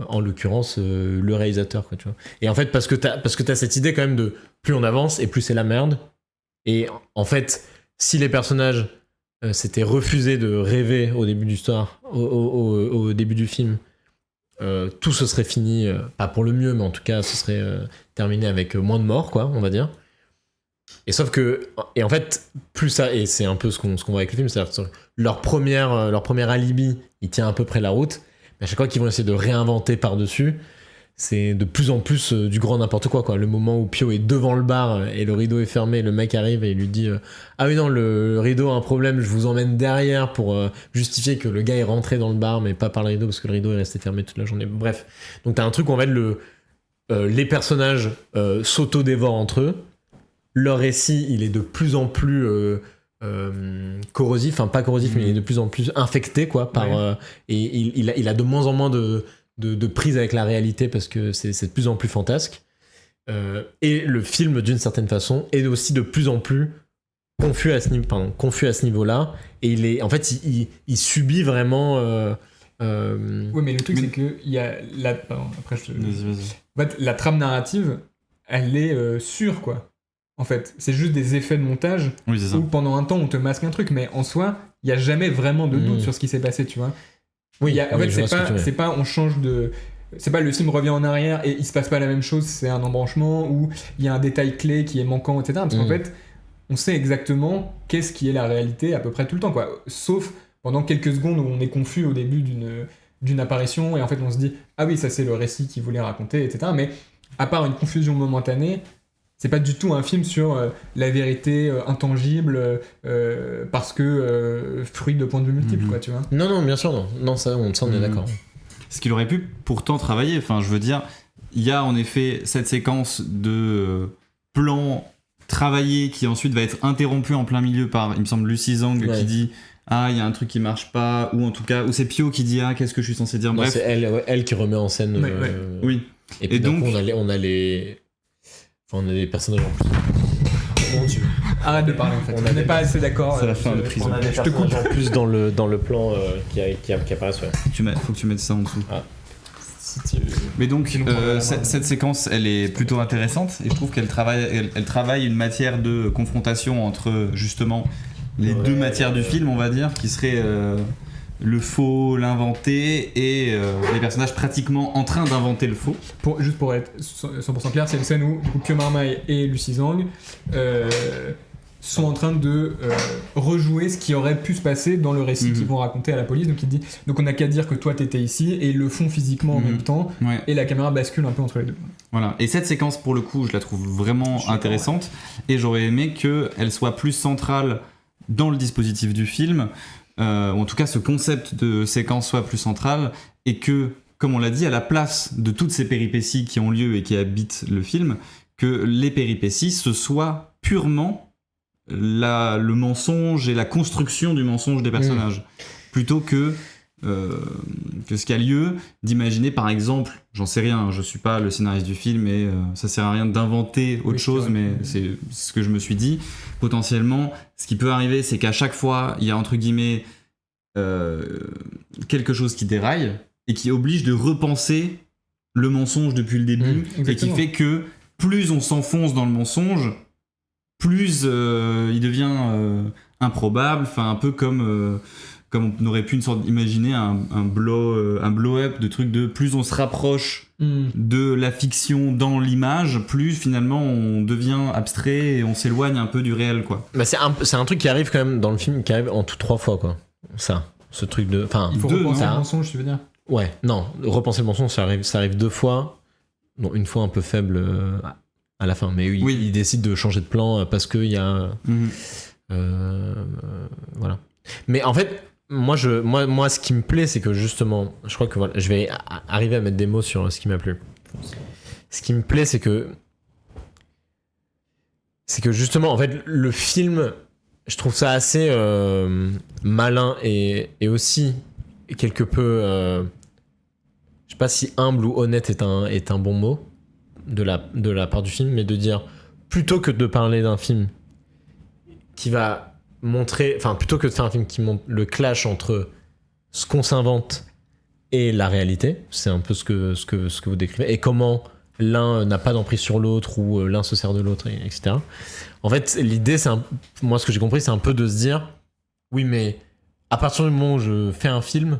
En l'occurrence le réalisateur, quoi, tu vois. Et en fait parce que t'as cette idée quand même de plus on avance et plus c'est la merde, et en fait si les personnages s'étaient refusés de rêver au début de l'histoire, au début du film, tout se serait fini, pas pour le mieux, mais en tout cas ce serait terminé avec moins de morts, quoi, on va dire. Et sauf que, et en fait plus ça, et c'est un peu ce qu'on voit avec le film, c'est-à-dire leur premier alibi il tient à peu près la route. Mais à chaque fois qu'ils vont essayer de réinventer par-dessus, c'est de plus en plus du grand n'importe quoi, quoi. Le moment où Pio est devant le bar et le rideau est fermé, le mec arrive et il lui dit ah oui non, le rideau a un problème, je vous emmène derrière pour justifier que le gars est rentré dans le bar mais pas par le rideau parce que le rideau est resté fermé toute la journée. Bref, donc t'as un truc où en fait les personnages s'auto-dévorent entre eux, leur récit il est de plus en plus corrosif, enfin pas corrosif, mais il est de plus en plus infecté, quoi, et il a de moins en moins de prise avec la réalité parce que c'est de plus en plus fantasque. Et le film, d'une certaine façon, est aussi de plus en plus confus à ce niveau-là, et il subit vraiment. Oui, mais le truc c'est que il y a après Vas-y. En fait, la trame narrative, elle est sûre, quoi. En fait, c'est juste des effets de montage Oui, c'est ça. où pendant un temps on te masque un truc, mais en soi, il y a jamais vraiment de doute sur ce qui s'est passé, tu vois. Oui, En fait, c'est pas on change de. C'est pas le film revient en arrière et il se passe pas la même chose, c'est un embranchement où il y a un détail clé qui est manquant, etc. Parce qu'en fait, on sait exactement qu'est-ce qui est la réalité à peu près tout le temps, quoi. Sauf pendant quelques secondes où on est confus au début d'une apparition et en fait on se dit ah oui, ça c'est le récit qu'il voulait raconter, etc. Mais à part une confusion momentanée, c'est pas du tout un film sur la vérité intangible parce que fruit de points de vue multiples, quoi, tu vois. Non, bien sûr, non, ça on est d'accord. Ce qu'il aurait pu pourtant travailler, enfin je veux dire, il y a en effet cette séquence de plans travaillés qui ensuite va être interrompu en plein milieu par, il me semble, Lucy Zhang qui dit ah il y a un truc qui marche pas, ou en tout cas, ou c'est Pio qui dit ah qu'est-ce que je suis censé dire, bref. C'est elle qui remet en scène. Oui. Et puis donc on a les personnages en plus. Oh mon Dieu. Arrête de parler en fait. On n'est pas assez d'accord. C'est la fin de prison. On a des personnages en plus dans le plan qui apparaissent. Ouais. Faut que tu mettes ça en dessous. Ah. Mais donc cette séquence elle est plutôt intéressante et je trouve qu'elle travaille une matière de confrontation entre justement les deux matières du film, on va dire, qui seraient le faux, l'inventé et les personnages pratiquement en train d'inventer le faux. Juste pour être 100% clair, c'est une scène où Pio Marmaille et Lucy Zhang sont en train de rejouer ce qui aurait pu se passer dans le récit qu'ils vont raconter à la police. Donc il dit, donc on n'a qu'à dire que toi t'étais ici, et ils le font physiquement en même temps, et la caméra bascule un peu entre les deux. Voilà. Et cette séquence pour le coup je la trouve vraiment intéressante, et j'aurais aimé qu'elle soit plus centrale dans le dispositif du film, ou en tout cas ce concept de séquence soit plus central, et que, comme on l'a dit, à la place de toutes ces péripéties qui ont lieu et qui habitent le film, que les péripéties ce soit purement le mensonge et la construction du mensonge des personnages, plutôt que ce qui a lieu d'imaginer, par exemple, j'en sais rien, je suis pas le scénariste du film et ça sert à rien d'inventer autre chose, mais c'est ce que je me suis dit. Potentiellement, ce qui peut arriver, c'est qu'à chaque fois, il y a entre guillemets quelque chose qui déraille et qui oblige de repenser le mensonge depuis le début, et qui fait que plus on s'enfonce dans le mensonge, plus il devient improbable, enfin un peu comme on aurait pu imaginer un blow-up de trucs de plus on se rapproche de la fiction dans l'image, plus finalement on devient abstrait et on s'éloigne un peu du réel, quoi. Bah c'est un truc qui arrive quand même dans le film, qui arrive en tout 3 fois, quoi. Ce truc de... Il faut repenser le mensonge, tu veux dire? Ouais, non, repenser le mensonge, ça arrive 2 fois. Non, une fois un peu faible à la fin, mais il décide de changer de plan parce qu'il y a... voilà. Mais en fait, moi, ce qui me plaît, c'est que justement, je crois que voilà, je vais arriver à mettre des mots sur ce qui m'a plu. Ce qui me plaît, c'est que justement, en fait, le film, je trouve ça assez malin et aussi quelque peu, je sais pas si humble ou honnête est un bon mot de la part du film, mais de dire, plutôt que de parler d'un film qui va montrer, enfin plutôt que de faire un film qui montre le clash entre ce qu'on s'invente et la réalité, c'est un peu ce que vous décrivez, et comment l'un n'a pas d'emprise sur l'autre, ou l'un se sert de l'autre, etc. En fait, l'idée, moi ce que j'ai compris, c'est un peu de se dire, oui, mais à partir du moment où je fais un film,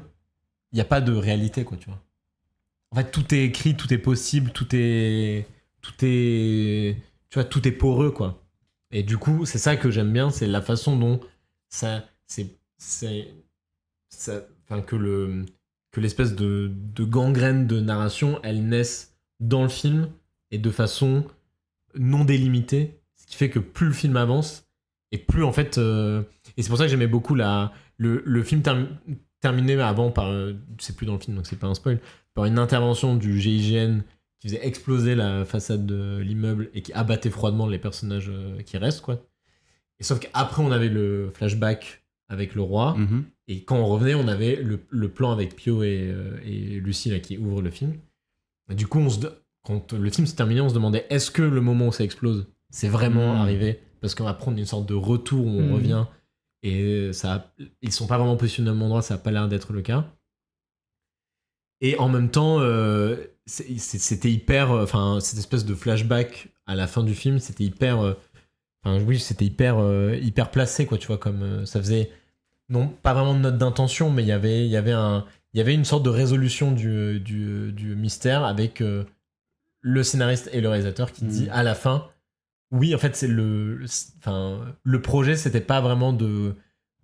il n'y a pas de réalité, quoi, tu vois. En fait, tout est écrit, tout est possible, tout est tu vois, tout est poreux, quoi. Et du coup, c'est ça que j'aime bien, c'est la façon dont que l'espèce de gangrène de narration, elle naisse dans le film et de façon non délimitée, ce qui fait que plus le film avance et plus en fait, et c'est pour ça que j'aimais beaucoup le film terminé avant par, c'est plus dans le film donc c'est pas un spoil, par une intervention du GIGN qui faisait exploser la façade de l'immeuble et qui abattait froidement les personnages qui restent, quoi. Et sauf qu'après, on avait le flashback avec le roi, et quand on revenait, on avait le plan avec Pio et Lucie là, qui ouvrent le film. Et du coup, quand le film s'est terminé, on se demandait, est-ce que le moment où ça explose, c'est vraiment arrivé parce qu'on va prendre une sorte de retour où on revient, et ils sont pas vraiment positionnés au même endroit, ça a pas l'air d'être le cas. Et en même temps, c'était hyper... Enfin, cette espèce de flashback à la fin du film, c'était hyper... c'était hyper placé, quoi, tu vois, comme ça faisait... Non, pas vraiment de note d'intention, mais il y avait une sorte de résolution du mystère avec le scénariste et le réalisateur qui dit à la fin, oui, en fait, le projet, c'était pas vraiment de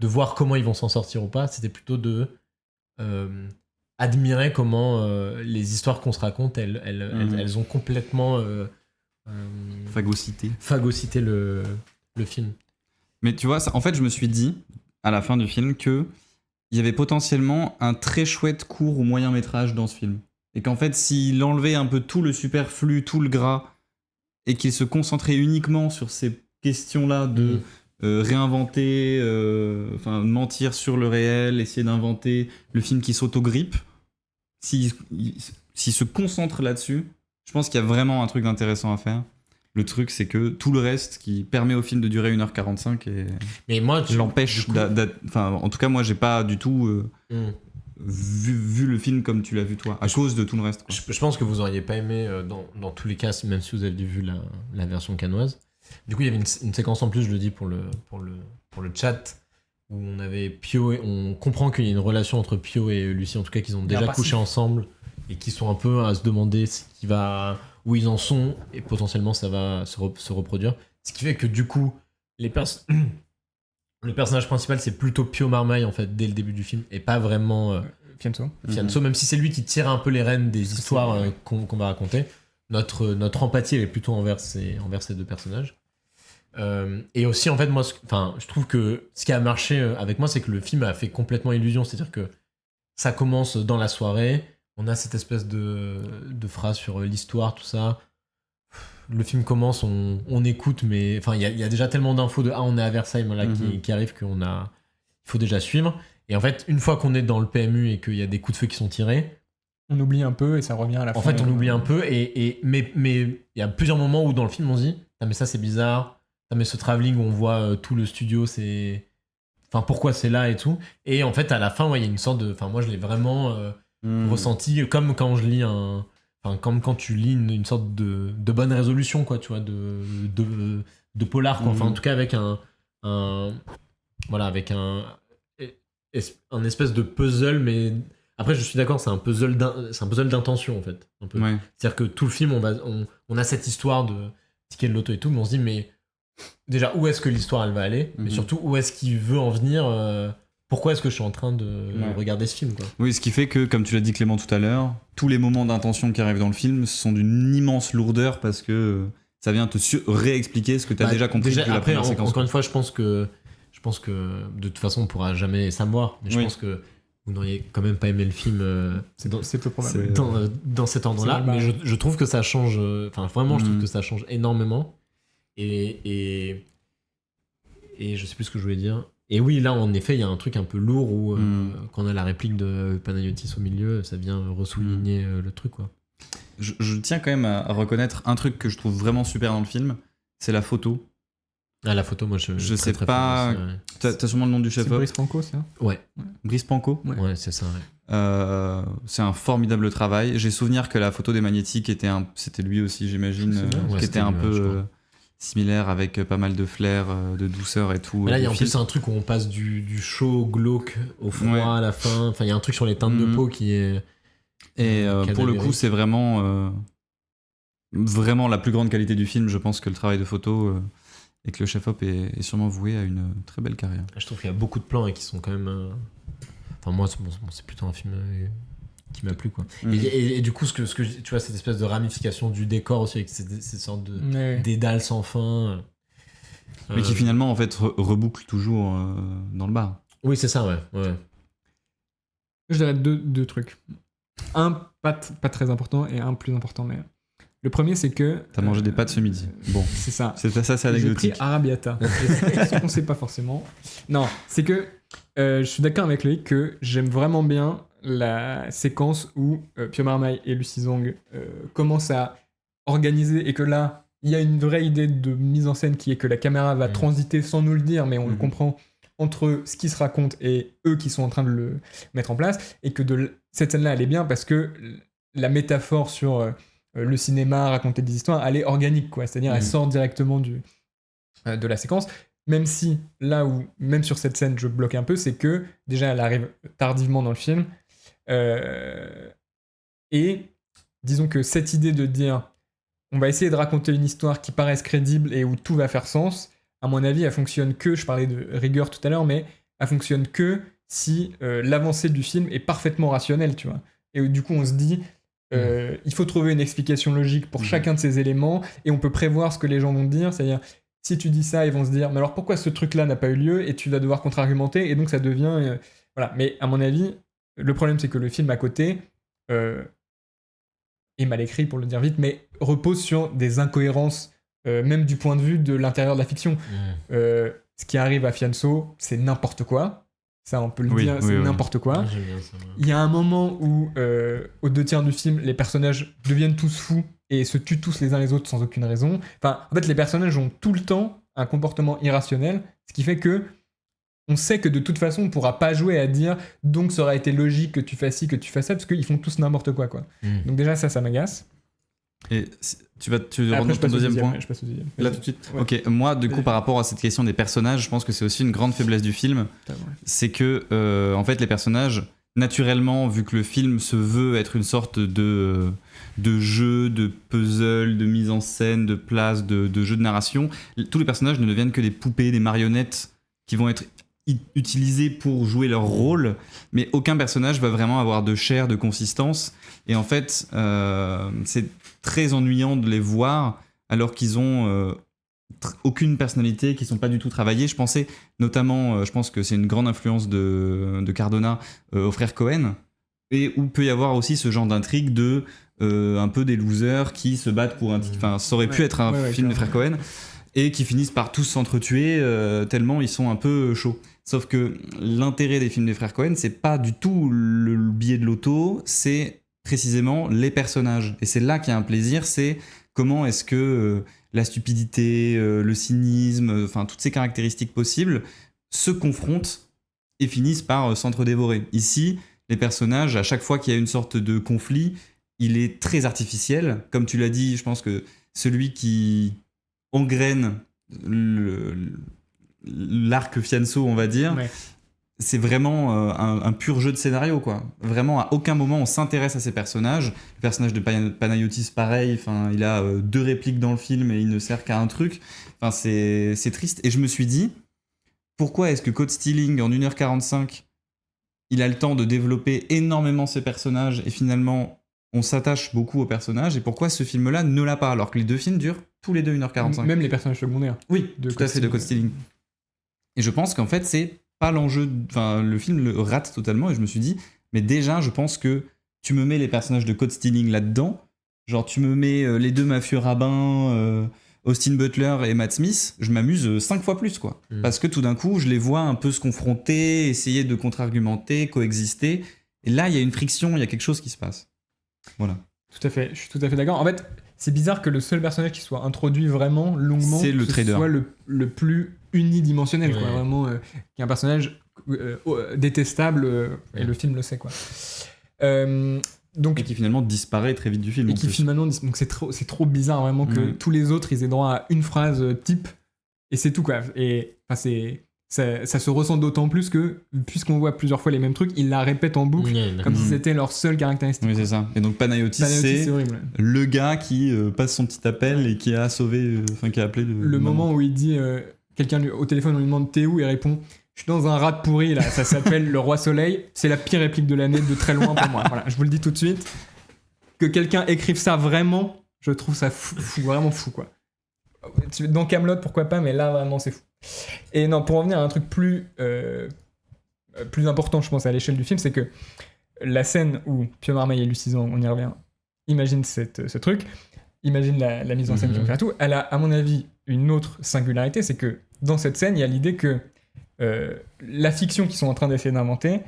voir comment ils vont s'en sortir ou pas, c'était plutôt de admirer comment les histoires qu'on se raconte, elles ont complètement phagocyté le film. Mais tu vois, en fait, je me suis dit, à la fin du film, que il y avait potentiellement un très chouette court ou moyen métrage dans ce film. Et qu'en fait, s'il enlevait un peu tout le superflu, tout le gras, et qu'il se concentrait uniquement sur ces questions-là de réinventer, mentir sur le réel, essayer d'inventer le film qui s'auto-grippe, s'il se concentre là-dessus, je pense qu'il y a vraiment un truc intéressant à faire. Le truc, c'est que tout le reste qui permet au film de durer 1h45 mais moi, l'empêche en tout cas, moi, j'ai pas du tout vu le film comme tu l'as vu toi, à cause de tout le reste, quoi. Je pense que vous auriez pas aimé dans tous les cas, même si vous aviez vu la version cannoise. Du coup, il y avait une séquence en plus, je le dis pour le chat, où on avait Pio, on comprend qu'il y a une relation entre Pio et Lucie, en tout cas qu'ils ont déjà couché ensemble et qu'ils sont un peu à se demander où ils en sont, et potentiellement ça va se reproduire. Ce qui fait que du coup, le personnage principal, c'est plutôt Pio Marmaille, en fait, dès le début du film, et pas vraiment Fianso, même si c'est lui qui tire un peu les rênes des histoires qu'on va raconter. Notre empathie, elle est plutôt envers ces deux personnages. Et aussi, en fait, moi, je trouve que ce qui a marché avec moi, c'est que le film a fait complètement illusion. C'est-à-dire que ça commence dans la soirée, on a cette espèce de phrase sur l'histoire, tout ça. Le film commence, on écoute, mais enfin, il y a déjà tellement d'infos de on est à Versailles, voilà, qui arrive il faut déjà suivre. Et en fait, une fois qu'on est dans le PMU et qu'il y a des coups de feu qui sont tirés, on oublie un peu et ça revient à la fin. En fait, on oublie un peu, mais il y a plusieurs moments où dans le film on se dit mais ça c'est bizarre, mais ce travelling où on voit tout le studio, c'est. Enfin, pourquoi c'est là et tout. Et en fait, à la fin, il y a une sorte de. Enfin, moi je l'ai vraiment ressenti comme quand je lis un. Enfin, comme quand tu lis une sorte de bonne résolution, quoi, tu vois, de polar, quoi. Enfin, en tout cas, avec avec un espèce de puzzle, mais après, je suis d'accord, c'est un puzzle d'intention, en fait. Un peu. Ouais. C'est-à-dire que tout le film, on a cette histoire de ticket de loto et tout, mais on se dit, mais déjà, où est-ce que l'histoire, elle va aller, mais surtout, où est-ce qu'il veut en venir pourquoi est-ce que je suis en train de regarder ce film, quoi. Oui, ce qui fait que, comme tu l'as dit Clément tout à l'heure, tous les moments d'intention qui arrivent dans le film sont d'une immense lourdeur parce que ça vient te réexpliquer ce que tu as déjà compris depuis la première séquence. Encore une fois, je pense que de toute façon on pourra jamais savoir, mais je pense que vous n'auriez quand même pas aimé le film c'est peu probable dans cet ordre-là, mais je trouve que ça change, vraiment je trouve que ça change énormément et je sais plus ce que je voulais dire. Et oui, là, en effet, il y a un truc un peu lourd où, quand on a la réplique de Panayotis au milieu, ça vient ressouligner le truc, quoi. Je tiens quand même à reconnaître un truc que je trouve vraiment super dans le film, c'est la photo. Ah, la photo, moi, je sais pas... T'as sûrement le nom du chef-op. C'est Brice Panko, ça ? Ouais. Brice Panko ? Ouais, c'est ça, ouais. C'est un formidable travail. J'ai souvenir que la photo des Magnétiques c'était lui aussi, j'imagine, qui était un peu... similaire, avec pas mal de flair, de douceur et tout. Mais là, il y a en plus un truc où on passe du chaud au glauque au froid à la fin. Enfin, il y a un truc sur les teintes de peau qui est... Et pour le coup, c'est vraiment la plus grande qualité du film. Je pense que le travail de photo et que le chef-op est sûrement voué à une très belle carrière. Je trouve qu'il y a beaucoup de plans et qui sont quand même... Enfin, moi, c'est plutôt un film... qui m'a plu, quoi. Et du coup, ce que tu vois, cette espèce de ramification du décor aussi, avec ces sortes de dédales sans fin. Mais qui finalement, en fait, reboucle toujours dans le bar. Oui, c'est ça, ouais. Je dirais deux trucs. Un, pas très important, et un plus important, mais... Le premier, c'est que... T'as mangé des pâtes ce midi. Bon. C'est ça. C'est anecdotique. J'ai pris Arabiata. Ce qu'on sait pas forcément. Non, c'est que je suis d'accord avec Loïc que j'aime vraiment bien la séquence où Pio Marmaille et Lucie Zhang commencent à organiser et que là, il y a une vraie idée de mise en scène qui est que la caméra va transiter sans nous le dire, mais on le comprend entre ce qui se raconte et eux qui sont en train de le mettre en place, et que cette scène-là, elle est bien parce que la métaphore sur le cinéma, raconter des histoires, elle est organique, quoi. C'est-à-dire, elle sort directement de la séquence, même si, là où, même sur cette scène, je bloque un peu, c'est que, déjà, elle arrive tardivement dans le film, et disons que cette idée de dire on va essayer de raconter une histoire qui paraisse crédible et où tout va faire sens, à mon avis, elle fonctionne que, je parlais de rigueur tout à l'heure, mais elle fonctionne que si l'avancée du film est parfaitement rationnelle, tu vois. Et du coup, on se dit, il faut trouver une explication logique pour chacun de ces éléments, et on peut prévoir ce que les gens vont dire, c'est-à-dire, si tu dis ça, ils vont se dire, mais alors pourquoi ce truc-là n'a pas eu lieu, et tu vas devoir contre-argumenter, et donc ça devient... voilà. Mais à mon avis, le problème, c'est que le film à côté... est mal écrit pour le dire vite, mais repose sur des incohérences, même du point de vue de l'intérieur de la fiction. Ce qui arrive à Fianso, c'est n'importe quoi. Ça, on peut le dire, c'est n'importe quoi. J'aime bien ça, Il y a un moment où, aux 2/3 du film, les personnages deviennent tous fous et se tuent tous les uns les autres sans aucune raison. Enfin, en fait, les personnages ont tout le temps un comportement irrationnel, ce qui fait que on sait que de toute façon, on pourra pas jouer à dire donc ça aurait été logique que tu fasses ci, que tu fasses ça, parce qu'ils font tous n'importe quoi. Donc déjà, ça m'agace. Et tu rentres ton deuxième point. Je passe au deuxième. Là tout de suite. Ouais. Ok, moi du coup par rapport à cette question des personnages, je pense que c'est aussi une grande faiblesse du film. C'est que en fait les personnages, naturellement, vu que le film se veut être une sorte de jeu, de puzzle, de mise en scène, de place, de jeu de narration, tous les personnages ne deviennent que des poupées, des marionnettes qui vont être utilisés pour jouer leur rôle, mais aucun personnage va vraiment avoir de chair, de consistance, et en fait c'est très ennuyant de les voir alors qu'ils ont aucune personnalité, qu'ils sont pas du tout travaillés. Je pensais notamment, je pense que c'est une grande influence de Cardona aux frères Cohen, et où peut y avoir aussi ce genre d'intrigue de un peu des losers qui se battent pour un enfin ça aurait pu être un film des frères Cohen, et qui finissent par tous s'entretuer tellement ils sont un peu chauds. Sauf que l'intérêt des films des frères Cohen, c'est pas du tout le billet de l'auto, c'est précisément les personnages. Et c'est là qu'il y a un plaisir, c'est comment est-ce que la stupidité, le cynisme, enfin toutes ces caractéristiques possibles se confrontent et finissent par s'entre-dévorer. Ici, les personnages, à chaque fois qu'il y a une sorte de conflit, il est très artificiel. Comme tu l'as dit, je pense que celui qui engraine l'arc Fianso, on va dire, c'est vraiment un pur jeu de scénario, quoi. Vraiment, à aucun moment on s'intéresse à ces personnages. Le personnage de Panayotis, pareil, il a 2 répliques dans le film et il ne sert qu'à un truc. Enfin, c'est triste. Et je me suis dit, pourquoi est-ce que Code Stealing, en 1h45, il a le temps de développer énormément ses personnages et finalement on s'attache beaucoup aux personnages, et pourquoi ce film-là ne l'a pas, alors que les 2 films durent tous les deux 1h45. Même les personnages secondaires. Oui, tout à fait, de Code Stealing. Et je pense qu'en fait, c'est pas l'enjeu... Enfin, le film le rate totalement, et je me suis dit, mais déjà, je pense que tu me mets les personnages de Code Stealing là-dedans, genre tu me mets les 2 mafieux rabbins, Austin Butler et Matt Smith, je m'amuse 5 fois plus, quoi. Parce que tout d'un coup, je les vois un peu se confronter, essayer de contre-argumenter, coexister, et là, il y a une friction, il y a quelque chose qui se passe. Voilà. Tout à fait, je suis tout à fait d'accord. En fait, c'est bizarre que le seul personnage qui soit introduit vraiment longuement, c'est le trader, soit le plus unidimensionnel, quoi. Vraiment, qui est un personnage détestable, et le film le sait, quoi. Donc, et qui finalement disparaît très vite du film. Et qui finalement, donc c'est trop bizarre vraiment que tous les autres ils aient droit à une phrase type et c'est tout, quoi. Et ça se ressent d'autant plus que, puisqu'on voit plusieurs fois les mêmes trucs, ils la répètent en boucle, comme si c'était leur seule caractéristique. Oui, c'est ça. Et donc Panayotis, c'est le gars qui passe son petit appel et qui a sauvé, qui a appelé le moment où il dit, quelqu'un au téléphone, on lui demande t'es où, il répond je suis dans un rat pourri là, ça s'appelle Le Roi Soleil, c'est la pire réplique de l'année de très loin pour moi. Voilà, je vous le dis tout de suite. Que quelqu'un écrive ça vraiment, je trouve ça fou, vraiment fou, quoi. Dans Kaamelott, pourquoi pas, mais là vraiment c'est fou. Et non, pour en venir à un truc plus important, je pense, à l'échelle du film, c'est que la scène où Pio Marmaille et Lucie Zhang, on y revient, imagine ce truc, imagine la mise en scène qu'ils ont fait à tout, elle a, à mon avis, une autre singularité, c'est que dans cette scène, il y a l'idée que la fiction qu'ils sont en train d'essayer d'inventer,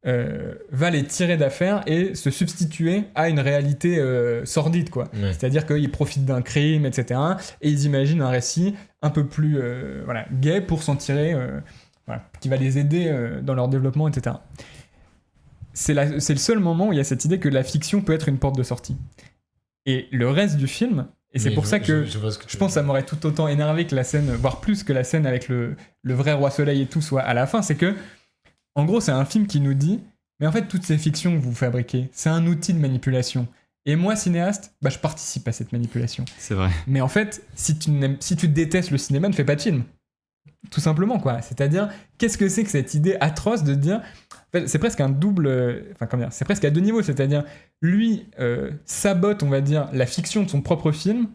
va les tirer d'affaire et se substituer à une réalité sordide, quoi. Ouais. C'est-à-dire qu'ils profitent d'un crime, etc. Et ils imaginent un récit un peu plus gai pour s'en tirer, qui va les aider dans leur développement, etc. C'est le seul moment où il y a cette idée que la fiction peut être une porte de sortie. Et le reste du film, et c'est pour ça que je pense que ça m'aurait tout autant énervé que la scène, voire plus que la scène avec le vrai Roi Soleil et tout soit à la fin, c'est que, en gros, c'est un film qui nous dit, mais en fait, toutes ces fictions que vous fabriquez, c'est un outil de manipulation. Et moi, cinéaste, je participe à cette manipulation. C'est vrai. Mais en fait, si tu détestes le cinéma, ne fais pas de film. Tout simplement, quoi. C'est-à-dire, qu'est-ce que c'est que cette idée atroce de dire... En fait, c'est presque un double... c'est presque à deux niveaux. C'est-à-dire, lui sabote, on va dire, la fiction de son propre film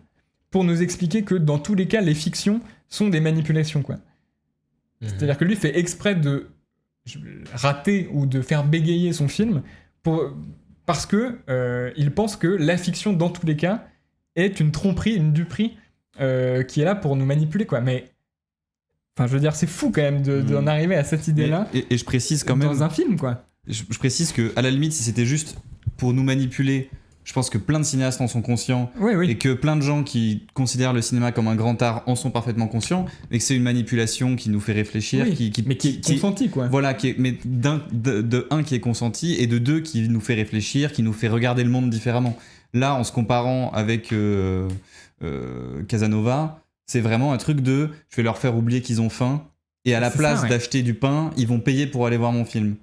pour nous expliquer que, dans tous les cas, les fictions sont des manipulations, quoi. C'est-à-dire que lui fait exprès de rater ou de faire bégayer son film parce que il pense que la fiction, dans tous les cas, est une tromperie, une duperie qui est là pour nous manipuler, quoi. Mais... Enfin, je veux dire, c'est fou quand même d'en arriver à cette idée-là. Et je précise quand même... Dans un film, quoi. Je précise que, à la limite, si c'était juste pour nous manipuler, je pense que plein de cinéastes en sont conscients. Oui. Et que plein de gens qui considèrent le cinéma comme un grand art en sont parfaitement conscients. Mais que c'est une manipulation qui nous fait réfléchir. Oui, mais qui est consentie, quoi. Voilà, mais de un qui est consenti et de deux qui nous fait réfléchir, qui nous fait regarder le monde différemment. Là, en se comparant avec Casanova... C'est vraiment un truc de je vais leur faire oublier qu'ils ont faim et à la place d'acheter du pain, ils vont payer pour aller voir mon film.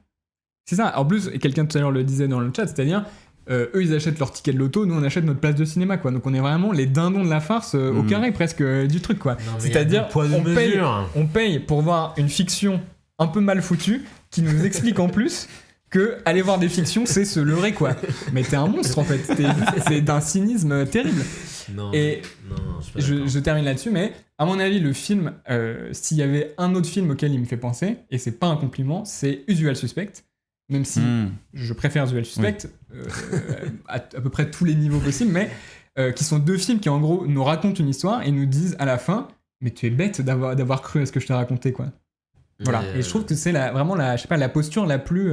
C'est ça. En plus, quelqu'un tout à l'heure le disait dans le chat, c'est-à-dire eux ils achètent leur ticket de loto, nous on achète notre place de cinéma, quoi. Donc on est vraiment les dindons de la farce au carré presque du truc, quoi. C'est-à-dire on paye pour voir une fiction un peu mal foutue qui nous explique en plus que aller voir des fictions c'est se leurrer, quoi. Mais t'es un monstre en fait. C'est d'un cynisme terrible. Je termine là-dessus, mais à mon avis, le film, s'il y avait un autre film auquel il me fait penser, et c'est pas un compliment, c'est Usual Suspect, même si je préfère Usual Suspect à peu près tous les niveaux possibles, mais qui sont deux films qui en gros nous racontent une histoire et nous disent à la fin, mais tu es bête d'avoir cru à ce que je t'ai raconté, quoi. Voilà. Et je trouve que c'est vraiment la posture la plus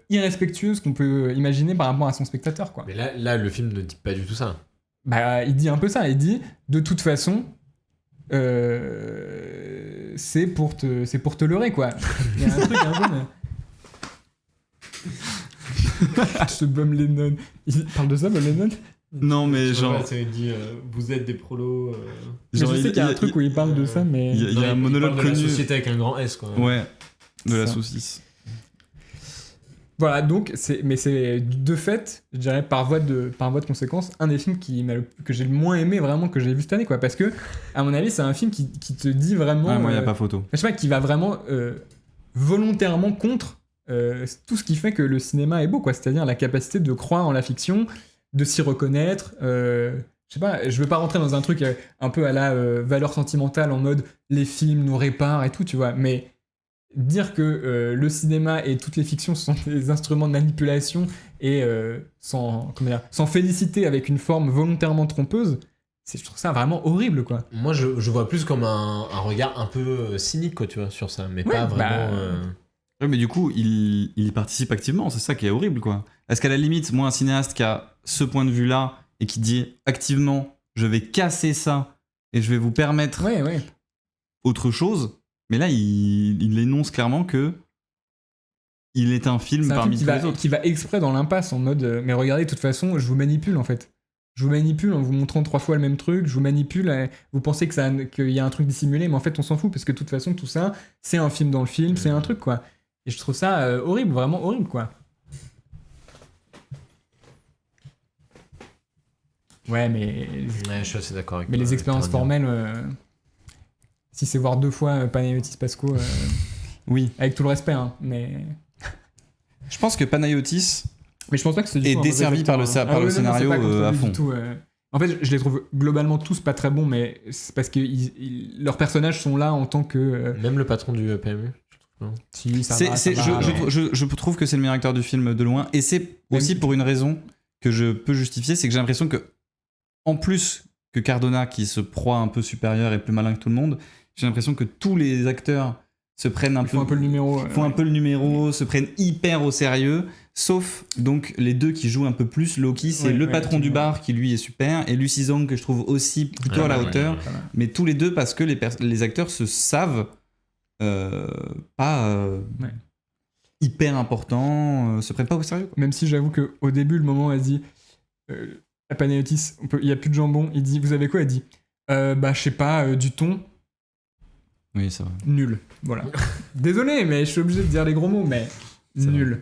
irrespectueuse qu'on peut imaginer par rapport à son spectateur, quoi. Mais là, le film ne dit pas du tout ça. Il dit un peu ça, il dit de toute façon c'est pour te leurrer, quoi. Il y a un truc un peu ce Bum Lennon, il parle de ça, Bum Lennon? Non, mais genre ça dit vous êtes des prolos mais je sais qu'il y a un truc où il parle de ça, mais il y a un monologue connu de la société avec un grand S, quoi. Ouais, de la saucisse. Voilà, donc c'est de fait, je dirais par voie de conséquence, un des films que j'ai le moins aimé, vraiment, que j'ai vu cette année, quoi. Parce que, à mon avis, c'est un film qui te dit vraiment... moi, il n'y a pas photo. Je sais pas, qui va vraiment volontairement contre tout ce qui fait que le cinéma est beau, quoi. C'est-à-dire la capacité de croire en la fiction, de s'y reconnaître. Je sais pas, je veux pas rentrer dans un truc un peu à la valeur sentimentale, en mode les films nous réparent et tout, tu vois, mais... Dire que le cinéma et toutes les fictions sont des instruments de manipulation et s'en féliciter avec une forme volontairement trompeuse, je trouve ça vraiment horrible, quoi. Moi, je vois plus comme un regard un peu cynique, quoi, tu vois, sur ça, mais pas vraiment... Ouais, mais du coup, il y participe activement, c'est ça qui est horrible, quoi. Est-ce qu'à la limite, moi, un cinéaste qui a ce point de vue-là et qui dit activement « je vais casser ça et je vais vous permettre autre chose », mais là, il énonce clairement que il est un film parmi tous les autres. Qui va exprès dans l'impasse en mode mais regardez, de toute façon, je vous manipule, en fait. Je vous manipule en vous montrant 3 fois le même truc, je vous manipule, vous pensez qu'il y a un truc dissimulé, mais en fait, on s'en fout, parce que de toute façon, tout ça, c'est un film dans le film, c'est un truc, quoi. Et je trouve ça horrible, vraiment horrible, quoi. Ouais, mais... Ouais, je suis assez d'accord avec mais les expériences formelles... Si c'est voir 2 fois Panayotis Pasco, oui, avec tout le respect, hein, mais... Je pense que Panayotis mais je pense pas que c'est est desservi par le scénario à fond. En fait, je les trouve globalement tous pas très bons, mais c'est parce que leurs personnages sont là en tant que... Même le patron du PMU, je trouve pas. Si, je trouve que c'est le meilleur acteur du film de loin, et c'est aussi pour une raison que je peux justifier, c'est que j'ai l'impression que, en plus que Cardona, qui se croit un peu supérieur et plus malin que tout le monde, j'ai l'impression que tous les acteurs se prennent un peu le numéro. Font un peu le numéro, se prennent hyper au sérieux. Sauf donc les deux qui jouent un peu plus. Loki, c'est le patron du bar qui lui est super, et Lucy Zhang que je trouve aussi plutôt à la hauteur. Mais tous les deux parce que les acteurs se savent hyper importants, se prennent pas au sérieux. Quoi. Même si j'avoue qu'au début, le moment où elle dit à Panayotis, il y a plus de jambon, il dit vous avez quoi? Elle dit je sais pas, du thon. Oui, c'est vrai. Nul. Voilà. Désolé, mais je suis obligé de dire les gros mots, mais nul.